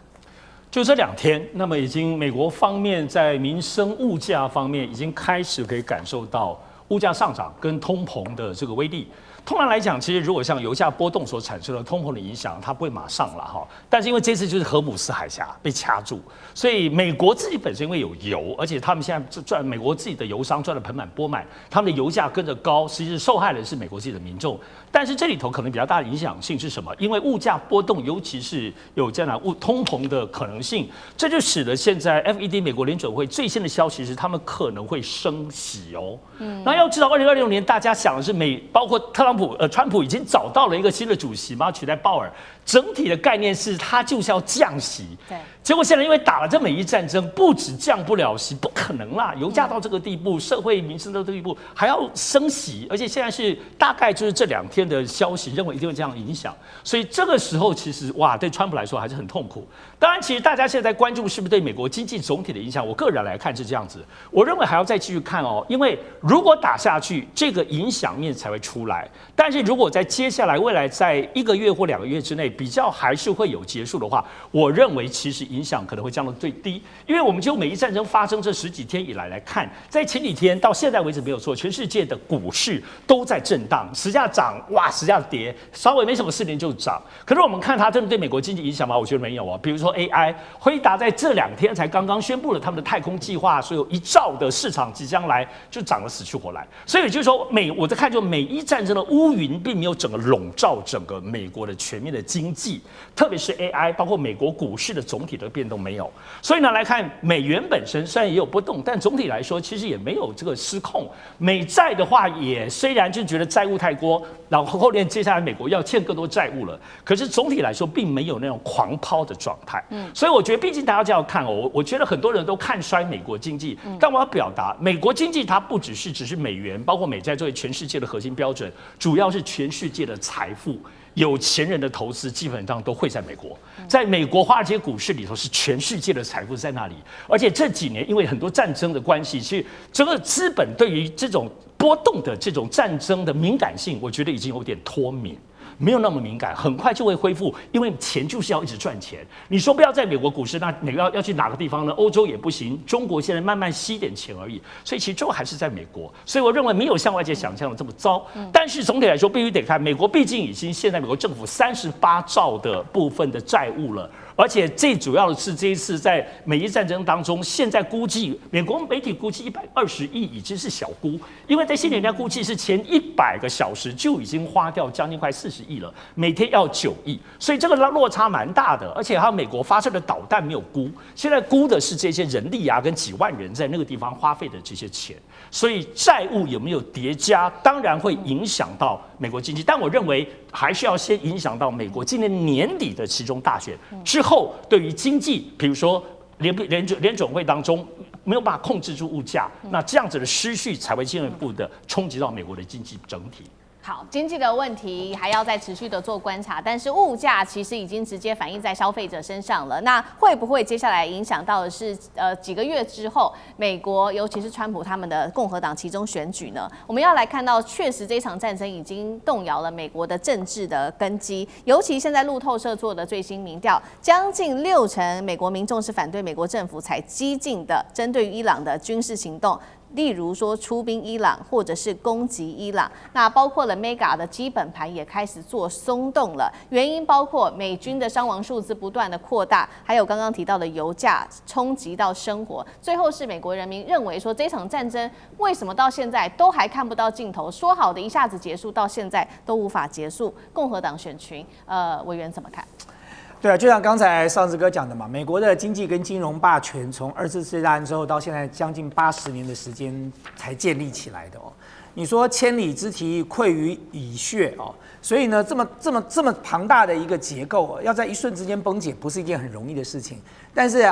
就这2天，那么已经美国方面在民生物价方面已经开始可以感受到物价上涨跟通膨的这个威力。通常来讲，其实如果像油价波动所产生的通膨的影响，它不会马上了哈。但是因为这次就是荷姆斯海峡被掐住，所以美国自己本身因为有油，而且他们现在美国自己的油商赚得盆满钵满，他们的油价跟着高，实际是受害的是美国自己的民众。但是这里头可能比较大的影响性是什么？因为物价波动，尤其是有这样的通膨的可能性，这就使得现在 FED 美国联准会最新的消息是，他们可能会升息哦。那要知道，2026年大家想的是包括川普已经找到了一个新的主席嘛，取代鲍尔。整体的概念是，他就是要降息。
对。
结果现在因为打了这美伊战争，不止降不了息，不可能啦！油价到这个地步，社会民生到这个地步，还要升息，而且现在是大概就是这2天的消息，认为一定会这样影响。所以这个时候其实哇，对川普来说还是很痛苦。当然，其实大家现在关注是不是对美国经济总体的影响，我个人来看是这样子。我认为还要再继续看哦，因为如果打下去，这个影响面才会出来。但是如果在接下来未来在1个月或2个月之内，比较还是会有结束的话，我认为其实影响可能会降到最低，因为我们就美伊战争发生这10几天以来看，在前几天到现在为止没有错，全世界的股市都在震荡，时价涨，哇，时价跌，稍微没什么事情就涨。可是我们看它真的对美国经济影响吗？我觉得没有啊。比如说 AI， 辉达在这2天才刚刚宣布了他们的太空计划，所以有1兆的市场即将来，就涨得死去活来。所以也就是说，我在看就美伊战争的乌云并没有整个笼罩整个美国的全面的经济，特别是 AI， 包括美国股市的总体的变动没有。所以呢，来看美元本身虽然也有波动，但总体来说其实也没有这个失控。美债的话也虽然就觉得债务太多，然后后面接下来美国要欠更多债务了，可是总体来说并没有那种狂抛的状态。所以我觉得毕竟大家这样看哦，我觉得很多人都看衰美国经济，但我要表达美国经济它不只是美元，包括美债作为全世界的核心标准，主要是全世界的财富。有钱人的投资基本上都会在美国，在美国华尔街股市里头是全世界的财富在那里，而且这几年因为很多战争的关系，其实整个资本对于这种波动的这种战争的敏感性，我觉得已经有点脱敏。没有那么敏感，很快就会恢复，因为钱就是要一直赚钱。你说不要在美国股市，那你要去哪个地方呢？欧洲也不行，中国现在慢慢吸点钱而已，所以其实最后还是在美国。所以我认为没有像外界想象的这么糟。但是总体来说，必须得看美国，毕竟已经现在美国政府38兆的部分的债务了。而且最主要的是，这一次在美伊战争当中，现在估计美国媒体估计120亿已经是小估，因为在新年人家估计是前100个小时就已经花掉将近快40亿了，每天要9亿，所以这个落差蛮大的。而且还有美国发射的导弹没有估，现在估的是这些人力啊跟几万人在那个地方花费的这些钱，所以债务有没有叠加，当然会影响到美国经济。但我认为还是要先影响到美国今年年底的期中大选之后，对于经济，比如说联准会当中没有办法控制住物价，那这样子的失序才会进一步的冲击到美国的经济整体。
好，经济的问题还要再持续的做观察，但是物价其实已经直接反映在消费者身上了。那会不会接下来影响到的是几个月之后，美国尤其是川普他们的共和党其中选举呢？我们要来看到，确实这场战争已经动摇了美国的政治的根基。尤其现在路透社做的最新民调，将近60%美国民众是反对美国政府采激进的针对于伊朗的军事行动。例如说出兵伊朗，或者是攻击伊朗，那包括了 Mega 的基本盘也开始做松动了。原因包括美军的伤亡数字不断的扩大，还有刚刚提到的油价冲击到生活。最后是美国人民认为说，这场战争为什么到现在都还看不到尽头？说好的一下子结束，到现在都无法结束。共和党选群，委员怎么看？
对啊，就像刚才少子哥讲的嘛，美国的经济跟金融霸权从2次世界大战之后到现在将近80年的时间才建立起来的哦。你说千里之堤溃于蚁穴哦，所以呢，这么庞大的一个结构哦，要在一瞬之间崩解，不是一件很容易的事情。但是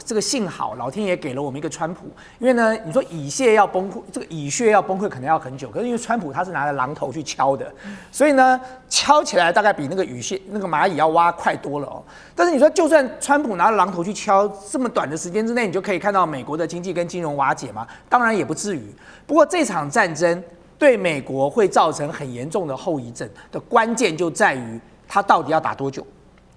这个幸好老天爷给了我们一个川普，因为呢，你说蚁穴要崩溃，这个蚁穴要崩溃可能要很久，可是因为川普他是拿着榔头去敲的，所以呢，敲起来大概比那个蚁穴那个蚂蚁要挖快多了哦。但是你说，就算川普拿着榔头去敲，这么短的时间之内，你就可以看到美国的经济跟金融瓦解吗？当然也不至于。不过这场战争对美国会造成很严重的后遗症的关键就在于它到底要打多久。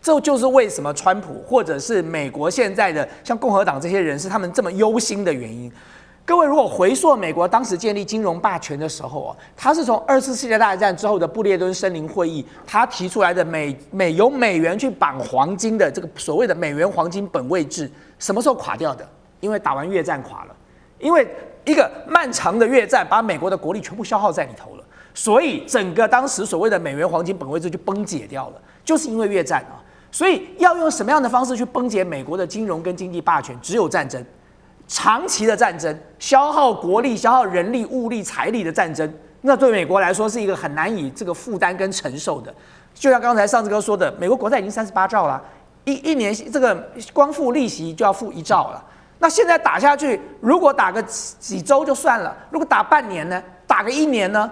这就是为什么川普或者是美国现在的像共和党这些人是他们这么忧心的原因。各位如果回溯美国当时建立金融霸权的时候啊，他是从2次世界大战之后的布列顿森林会议，他提出来的由美元去绑黄金的这个所谓的美元黄金本位制，什么时候垮掉的？因为打完越战垮了，因为一个漫长的越战把美国的国力全部消耗在里头了，所以整个当时所谓的美元黄金本位制就崩解掉了，就是因为越战啊。所以要用什么样的方式去崩解美国的金融跟经济霸权？只有战争。长期的战争，消耗国力、消耗人力、物力、财力的战争，那对美国来说是一个很难以这个负担跟承受的。就像刚才上次哥说的，美国国债已经38兆了，一年这个光付利息就要付1兆了。那现在打下去，如果打个几周就算了，如果打半年呢？打个1年呢？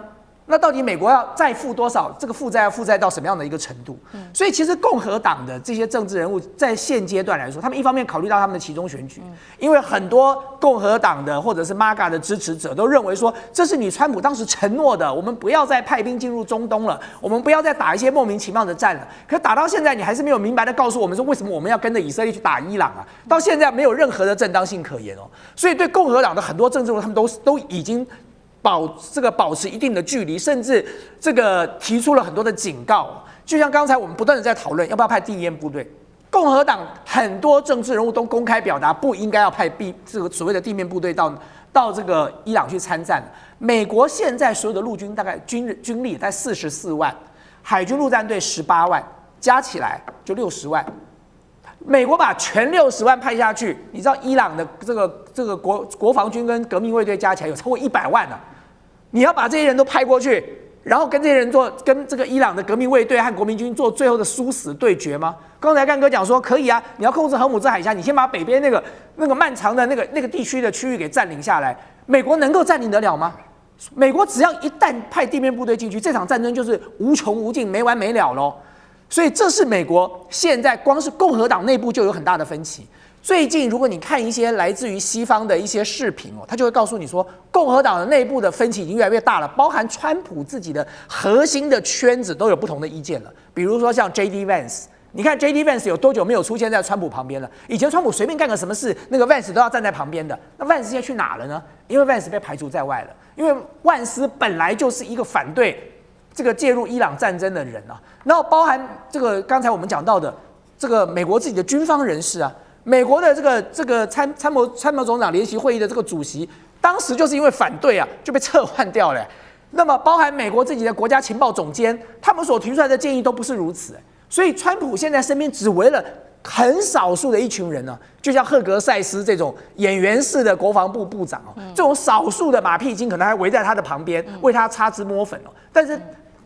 那到底美国要再负多少？这个负债要负债到什么样的一个程度？所以其实共和党的这些政治人物在现阶段来说，他们一方面考虑到他们的期中选举，因为很多共和党的或者是 MAGA 的支持者都认为说，这是你川普当时承诺的，我们不要再派兵进入中东了，我们不要再打一些莫名其妙的战了。可打到现在，你还是没有明白的告诉我们说，为什么我们要跟着以色列去打伊朗啊？到现在没有任何的正当性可言哦。所以对共和党的很多政治人物，他们都已经保持一定的距离，甚至这个提出了很多的警告。就像刚才我们不断的在讨论要不要派地面部队，共和党很多政治人物都公开表达不应该要派这个所谓的地面部队到这个伊朗去参战。美国现在所有的陆军大概军力在44万，海军陆战队18万，加起来就60万。美国把全60万派下去，你知道伊朗的这个国防军跟革命卫队加起来有超过100万啊！你要把这些人都派过去，然后跟这些人跟这个伊朗的革命卫队和国民军做最后的殊死对决吗？刚才干哥讲说可以啊，你要控制荷姆兹海峡，你先把北边那个漫长的那个地区的区域给占领下来，美国能够占领得了吗？美国只要一旦派地面部队进去，这场战争就是无穷无尽、没完没了咯。所以这是美国现在光是共和党内部就有很大的分歧。最近如果你看一些来自于西方的一些视频哦，他就会告诉你说，共和党的内部的分歧已经越来越大了，包含川普自己的核心的圈子都有不同的意见了。比如说像 J.D. Vance， 你看 J.D. Vance 有多久没有出现在川普旁边了？以前川普随便干个什么事，那个 Vance 都要站在旁边的。那 Vance 现在去哪了呢？因为 Vance 被排除在外了，因为万斯本来就是一个反对这个介入伊朗战争的人啊。然后包含这个刚才我们讲到的这个美国自己的军方人士啊。美国的这个参谋总长联席会议的这个主席，当时就是因为反对啊，就被撤换掉了。那么，包含美国自己的国家情报总监，他们所提出来的建议都不是如此。所以，川普现在身边只围了很少数的一群人呢，就像赫格塞斯这种演员式的国防部部长哦，这种少数的马屁精可能还围在他的旁边，为他擦脂抹粉哦。但是，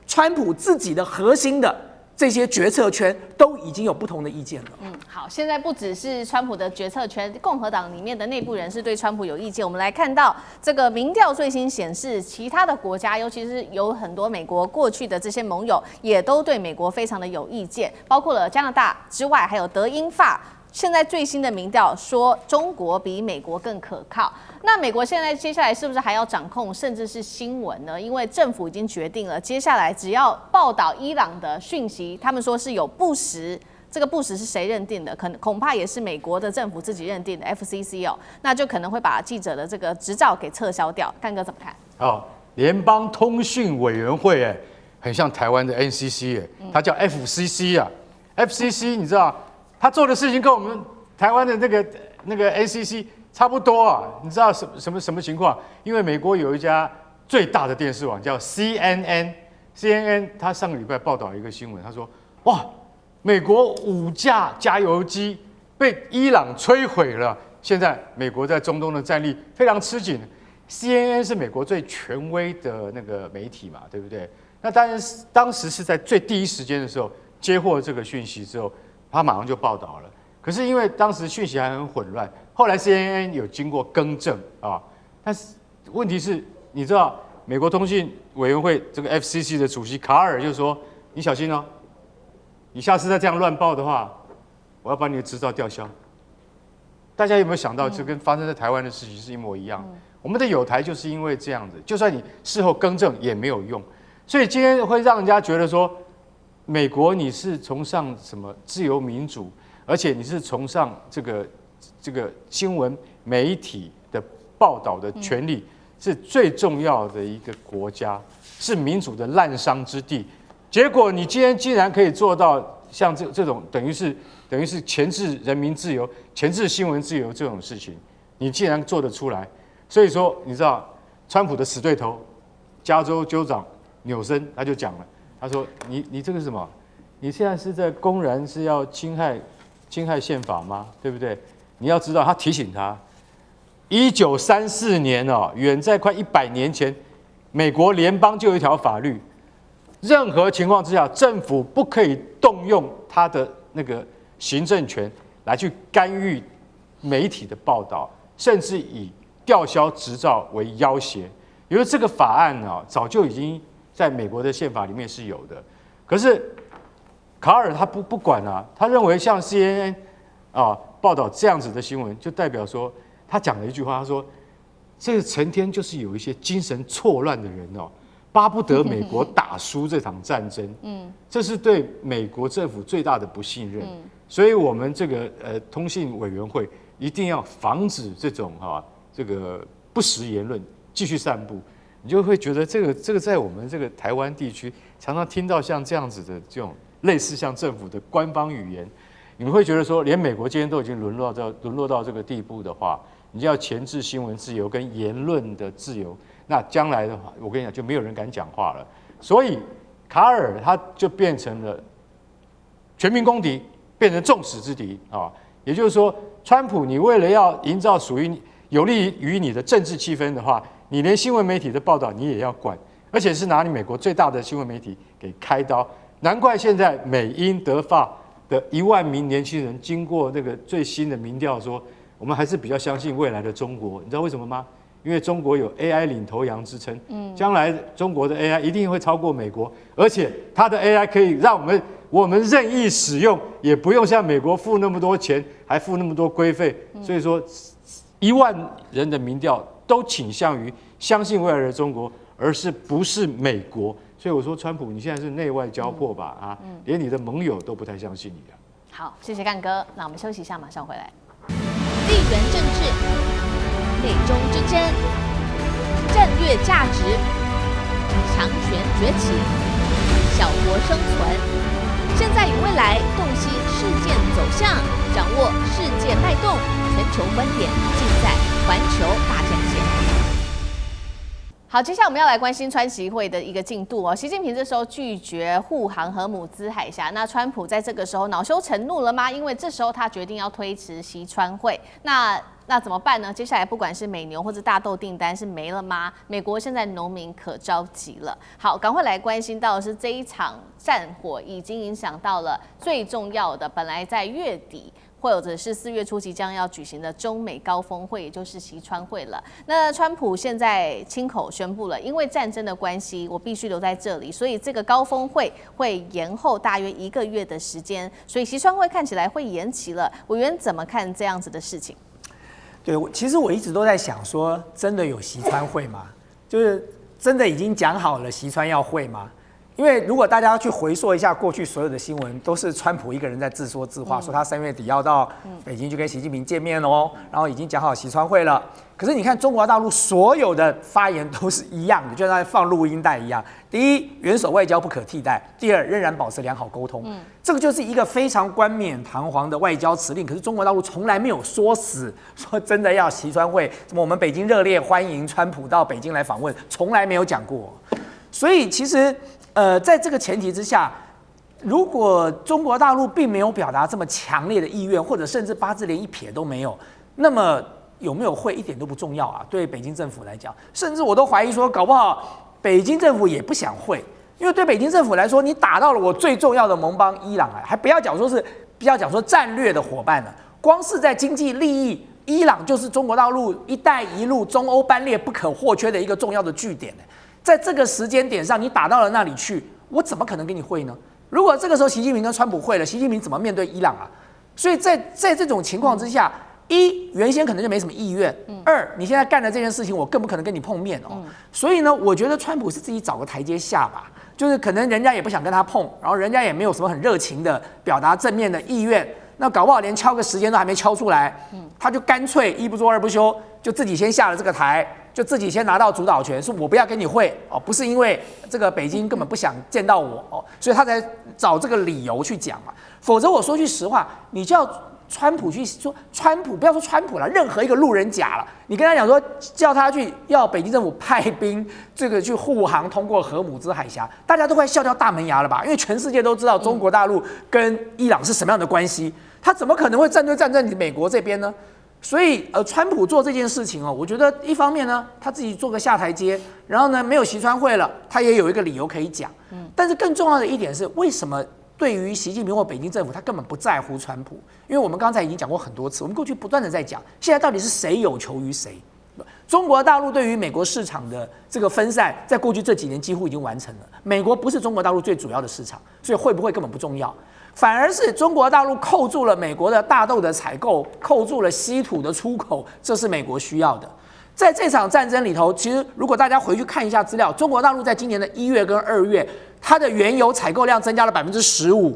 川普自己的核心的这些决策圈都已经有不同的意见了。
好，现在不只是川普的决策圈，共和党里面的内部人士对川普有意见。我们来看到这个民调最新显示，其他的国家，尤其是有很多美国过去的这些盟友，也都对美国非常的有意见，包括了加拿大之外，还有德英法。现在最新的民调说，中国比美国更可靠。那美国现在接下来是不是还要掌控，甚至是新闻呢？因为政府已经决定了，接下来只要报道伊朗的讯息，他们说是有不实，这个不实是谁认定的？恐怕也是美国的政府自己认定的 FCC 哦，那就可能会把记者的这个执照给撤销掉。干哥怎么看？
联邦通讯委员会很像台湾的 NCC 它叫 FCC 啊 ，FCC 你知道？他做的事情跟我们台湾的那个 NCC 差不多啊，你知道什么情况？因为美国有一家最大的电视网叫 CNN， 他上个礼拜报道一个新闻，他说哇，美国5架加油机被伊朗摧毁了，现在美国在中东的战力非常吃紧。CNN 是美国最权威的那个媒体嘛，对不对？那当时是在最第一时间的时候接获这个讯息之后。他马上就报道了，可是因为当时讯息还很混乱，后来 CNN 有经过更正啊。但是问题是，你知道美国通讯委员会这个 FCC 的主席卡尔就说：“你小心哦，你下次再这样乱报的话，我要把你的执照吊销。”大家有没有想到，这跟发生在台湾的事情是一模一样？我们的友台就是因为这样子，就算你事后更正也没有用，所以今天会让人家觉得说。美国你是崇尚什么自由民主，而且你是崇尚这个新闻媒体的报道的权利是最重要的一个国家，是民主的滥觞之地。结果你今天竟然可以做到像这种等于是钳制人民自由、钳制新闻自由这种事情，你竟然做得出来。所以说，你知道川普的死对头加州州长纽森他就讲了，他说你这个是什么？你现在是在公然是要侵害宪法吗？对不对？你要知道，他提醒他，1934年哦，远在快100年前，美国联邦就有一条法律，任何情况之下，政府不可以动用他的那个行政权来去干预媒体的报道，甚至以吊销执照为要挟。因为这个法案啊，早就已经在美国的宪法里面是有的。可是卡尔他不管啊，他认为像 CNN 啊报道这样子的新闻，就代表说他讲了一句话，他说这个成天就是有一些精神错乱的人哦，巴不得美国打输这场战争。这是对美国政府最大的不信任。所以我们这个通信委员会一定要防止这种这个不实言论继续散布。你就会觉得这个在我们这个台湾地区常常听到像这样子的这种类似像政府的官方语言，你们会觉得说，连美国今天都已经沦落到这个地步的话，你就要钳制新闻自由跟言论的自由，那将来的话，我跟你讲，就没有人敢讲话了。所以卡尔他就变成了全民公敌，变成众矢之的啊。也就是说，川普你为了要营造属于有利于你的政治气氛的话，你连新闻媒体的报道你也要管，而且是拿你美国最大的新闻媒体给开刀。难怪现在美英德法的1万名年轻人，经过那个最新的民调说，我们还是比较相信未来的中国。你知道为什么吗？因为中国有 AI 领头羊之称，将来中国的 AI 一定会超过美国，而且它的 AI 可以让我们任意使用，也不用像美国付那么多钱，还付那么多规费。所以说，1万人的民调都倾向于相信未来的中国，而不是美国。所以我说，川普你现在是内外交迫吧？连你的盟友都不太相信你了。
好，谢谢干哥。那我们休息一下，马上回来。
地缘政治、美中之争、战略价值、强权崛起、小国生存，现在与未来洞悉事件走向，掌握世界脉动，全球观点尽在环球大战线。
好，接下来我们要来关心川习会的一个进度哦。习近平这时候拒绝护航荷姆兹海峡，那川普在这个时候恼羞成怒了吗？因为这时候他决定要推迟习川会，那怎么办呢？接下来不管是美牛或者大豆订单是没了吗？美国现在农民可着急了。好，赶快来关心到的是这一场战火已经影响到了最重要的，本来在月底或者是4月初即将要举行的中美高峰会，也就是习川会了。那川普现在亲口宣布了，因为战争的关系，我必须留在这里，所以这个高峰会会延后大约1个月的时间，所以习川会看起来会延期了。委员怎么看这样子的事情？
对，其实我一直都在想说，真的有习川会吗？就是真的已经讲好了习川要会吗？因为如果大家要去回溯一下过去所有的新闻，都是川普一个人在自说自话，说他3月底要到北京去跟习近平见面哦，然后已经讲好习川会了。可是你看中国大陆所有的发言都是一样的，就像放录音带一样。第一，元首外交不可替代；第二，仍然保持良好沟通。这个就是一个非常冠冕堂皇的外交辞令。可是中国大陆从来没有说死，说真的要习川会，什么我们北京热烈欢迎川普到北京来访问，从来没有讲过。所以其实。在这个前提之下，如果中国大陆并没有表达这么强烈的意愿，或者甚至八字连一撇都没有，那么有没有会一点都不重要啊。对北京政府来讲，甚至我都怀疑说，搞不好北京政府也不想会，因为对北京政府来说，你打到了我最重要的盟邦伊朗啊，还不要讲说战略的伙伴了，光是在经济利益，伊朗就是中国大陆“一带一路”中欧班列不可或缺的一个重要的据点。在这个时间点上，你打到了那里去，我怎么可能跟你会呢？如果这个时候习近平跟川普会了，习近平怎么面对伊朗啊？所以在这种情况之下，一原先可能就没什么意愿，二你现在干的这件事情，我更不可能跟你碰面哦。所以呢，我觉得川普是自己找个台阶下吧，就是可能人家也不想跟他碰，然后人家也没有什么很热情的表达正面的意愿，那搞不好连敲个时间都还没敲出来，他就干脆一不做二不休，就自己先下了这个台，就自己先拿到主导权，说我不要跟你会哦，不是因为这个北京根本不想见到我哦，所以他才找这个理由去讲嘛。否则我说句实话，你叫川普去说，川普不要说川普了，任何一个路人甲了，你跟他讲说叫他去要北京政府派兵这个去护航通过荷姆兹海峡，大家都快笑掉大门牙了吧？因为全世界都知道中国大陆跟伊朗是什么样的关系，他怎么可能会站队站在美国这边呢？所以川普做这件事情哦，我觉得一方面呢，他自己做个下台阶，然后呢没有习川会了，他也有一个理由可以讲。但是更重要的一点是，为什么？对于习近平或北京政府，他根本不在乎川普，因为我们刚才已经讲过很多次，我们过去不断的在讲，现在到底是谁有求于谁？中国大陆对于美国市场的这个分散，在过去这几年几乎已经完成了。美国不是中国大陆最主要的市场，所以会不会根本不重要，反而是中国大陆扣住了美国的大豆的采购，扣住了稀土的出口，这是美国需要的。在这场战争里头，其实如果大家回去看一下资料，中国大陆在今年的1月跟2月，它的原油采购量增加了15%，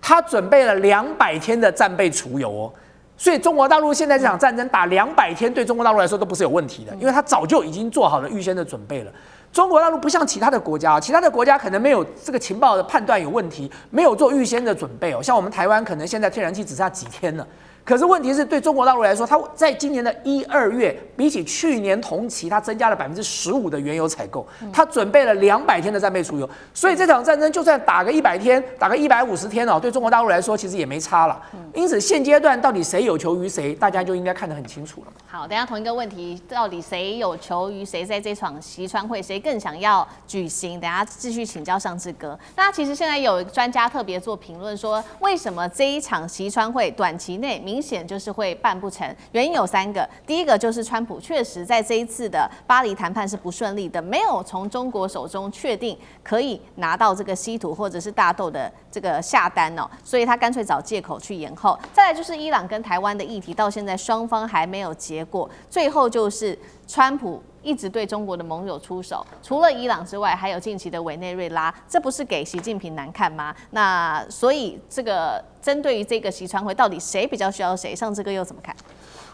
它准备了200天的战备储油哦。所以中国大陆现在这场战争打200天，对中国大陆来说都不是有问题的，因为它早就已经做好了预先的准备了。中国大陆不像其他的国家，其他的国家可能没有这个情报的判断有问题，没有做预先的准备哦。像我们台湾可能现在天然气只剩下几天了。可是问题是对中国大陆来说，它在今年的1、2月，比起去年同期，它增加了15%的原油采购，它准备了200天的战备储油，所以这场战争就算打个100天，打个150天哦，对中国大陆来说其实也没差了。因此现阶段到底谁有求于谁，大家就应该看得很清楚了。
好，等一下同一个问题，到底谁有求于谁，在这场习川会，谁更想要举行？等一下继续请教尚志哥。那其实现在有专家特别做评论说，为什么这一场习川会短期内明显就是会办不成？原因有3个。第一个就是川普确实在这一次的巴黎谈判是不顺利的，没有从中国手中确定可以拿到这个稀土或者是大豆的这个下单哦，所以他干脆找借口去延后。再来就是伊朗跟台湾的议题，到现在双方还没有结果。最后就是川普一直对中国的盟友出手，除了伊朗之外，还有近期的委内瑞拉，这不是给习近平难看吗？那所以这个针对于这个习川会，到底谁比较需要谁？尚志哥又怎么看？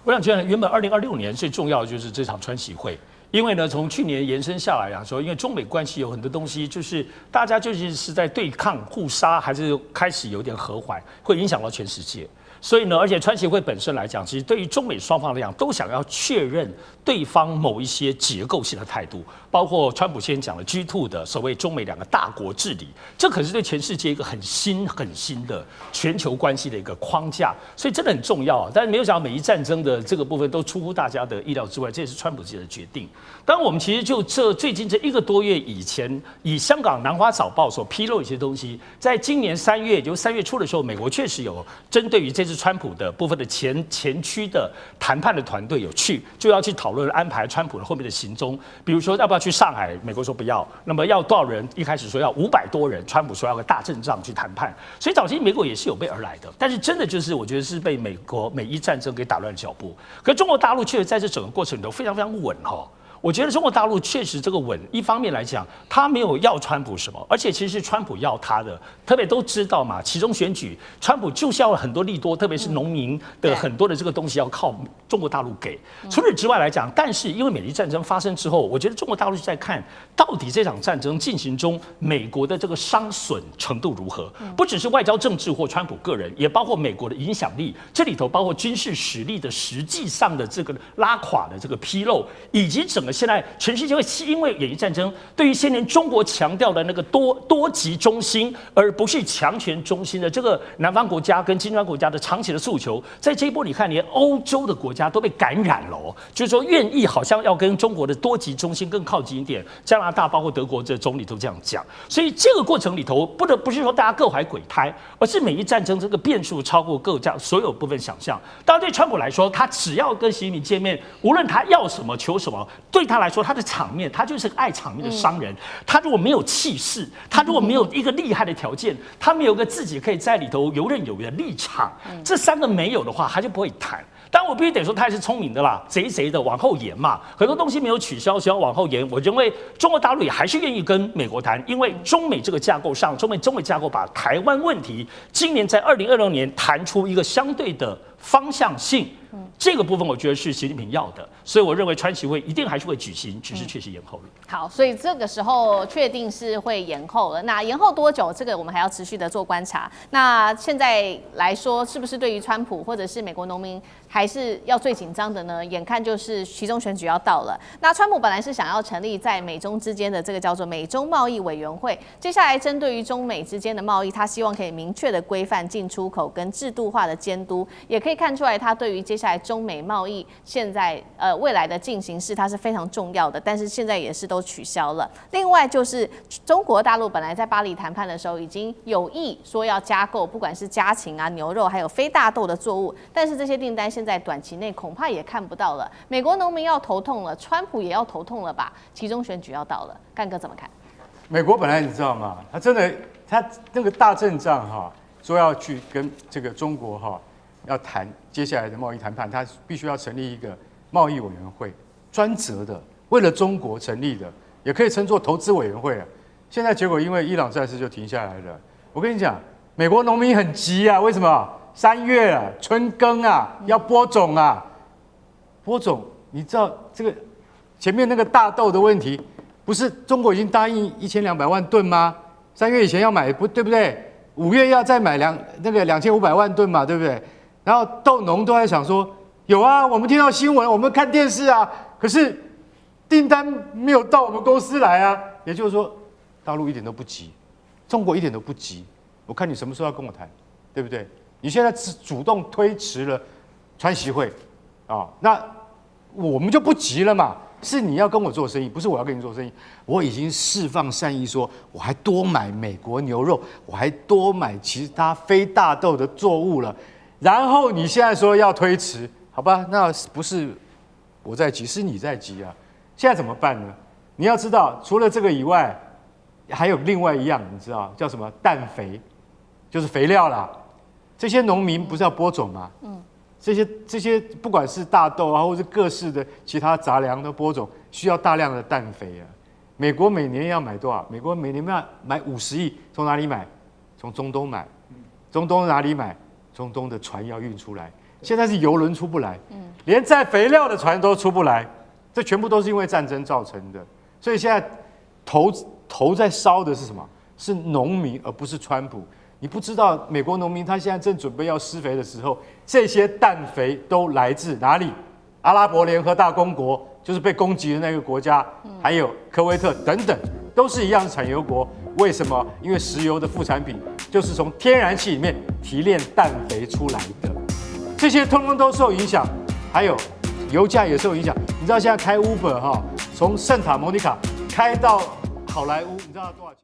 我想觉得原本2026年最重要的就是这场川习会。因为呢，从去年延伸下来啊，说因为中美关系有很多东西，就是大家究竟是在对抗、互杀，还是开始有点和缓，会影响到全世界。所以呢，而且川协会本身来讲，其实对于中美双方来讲，都想要确认对方某一些结构性的态度，包括川普先讲的 G2 的所谓中美2个大国治理，这可是对全世界一个很新的全球关系的一个框架，所以真的很重要啊。但是没有想到美伊战争的这个部分都出乎大家的意料之外，这也是川普自己的决定。当然，我们其实就最近这1个多月以前，以香港南华早报所披露一些东西，在今年3月，也就是3月初的时候，美国确实有针对于这次川普的部分的前区的谈判的团队有去，就要去讨论安排川普的后面的行踪，比如说要不要去上海，美国说不要，那么要多少人？一开始说要500多人，川普说要个大阵仗去谈判，所以早期美国也是有备而来的，但是真的就是我觉得是被美伊战争给打乱了脚步，可是中国大陆确实在这整个过程里头非常非常稳哈。我觉得中国大陆确实这个稳，一方面来讲，他没有要川普什么，而且其实是川普要他的，特别都知道嘛，其中选举，川普就是要很多利多，特别是农民的很多的这个东西要靠中国大陆给。除此之外来讲，但是因为美伊战争发生之后，我觉得中国大陆是在看到底这场战争进行中，美国的这个伤损程度如何，不只是外交政治或川普个人，也包括美国的影响力，这里头包括军事实力的实际上的这个拉垮的这个披露，以及整个现在全世界会因为美伊战争，对于先前中国强调的那个多极中心，而不是强权中心的这个南方国家跟金砖国家的长期的诉求，在这一波你看，连欧洲的国家都被感染了哦，就是说愿意好像要跟中国的多极中心更靠近一点。加拿大包括德国这总理都这样讲，所以这个过程里头，不是说大家各怀鬼胎，而是美伊战争这个变数超过各家所有部分想象。当然对川普来说，他只要跟习近平见面，无论他要什么求什么，对对他来说，他的场面，他就是个爱场面的商人。他如果没有气势，他如果没有一个厉害的条件，他没有个自己可以在里头游刃有余的立场，这3个没有的话，他就不会谈。但我必须得说，他还是聪明的啦，贼的往后延嘛，很多东西没有取消，要往后延。我认为中国大陆也还是愿意跟美国谈，因为中美这个架构上，中美架构把台湾问题今年在2026年谈出一个相对的方向性。这个部分我觉得是习近平要的，所以我认为川习会一定还是会举行，只是确实延后了。
好，所以这个时候确定是会延后了。那延后多久？这个我们还要持续的做观察。那现在来说，是不是对于川普或者是美国农民还是要最紧张的呢？眼看就是期中选举要到了。那川普本来是想要成立在美中之间的这个叫做美中贸易委员会，接下来针对于中美之间的贸易，他希望可以明确的规范进出口跟制度化的监督，也可以看出来他对于接下来中美贸易现在未来的进行式，它是非常重要的，但是现在也是都取消了。另外就是中国大陆本来在巴黎谈判的时候已经有意说要加购，不管是家禽啊、牛肉，还有非大豆的作物，但是这些订单现在短期内恐怕也看不到了。美国农民要头痛了，川普也要头痛了吧？期中选举要到了，干哥怎么看？
美国本来你知道吗？他真的他那个大阵仗说要去跟这个中国要谈接下来的贸易谈判，他必须要成立一个贸易委员会，专责的，为了中国成立的，也可以称作投资委员会啊。现在结果因为伊朗战事就停下来了。我跟你讲，美国农民很急啊，为什么？3月了，春耕啊，要播种啊。播种，你知道这个前面那个大豆的问题，不是中国已经答应1200万吨吗？3月以前要买，对不对？5月要再买2500万吨嘛，对不对？然后豆农都在想说，有啊，我们听到新闻，我们看电视啊，可是订单没有到我们公司来啊。也就是说，大陆一点都不急，中国一点都不急。我看你什么时候要跟我谈，对不对？你现在主动推迟了川习会啊，那我们就不急了嘛。是你要跟我做生意，不是我要跟你做生意。我已经释放善意说，我还多买美国牛肉，我还多买其他非大豆的作物了。然后你现在说要推迟，好吧？那不是我在急，是你在急啊。现在怎么办呢？你要知道，除了这个以外，还有另外一样，你知道叫什么？氮肥，就是肥料啦。这些农民不是要播种吗？这些不管是大豆啊，或是各式的其他杂粮的播种，需要大量的氮肥啊。美国每年要买多少？美国每年要买50亿，从哪里买？从中东买。中东哪里买？中东的船要运出来，现在是油轮出不来，连载肥料的船都出不来，这全部都是因为战争造成的。所以现在头在烧的是什么？是农民，而不是川普。你不知道，美国农民他现在正准备要施肥的时候，这些氮肥都来自哪里？阿拉伯联合大公国，就是被攻击的那个国家，还有科威特等等，都是一样的产油国。为什么？因为石油的副产品就是从天然气里面提炼氮肥出来的，这些通通都受影响。还有油价也受影响。你知道现在开 Uber 从圣塔莫尼卡开到好莱坞，你知道多少钱？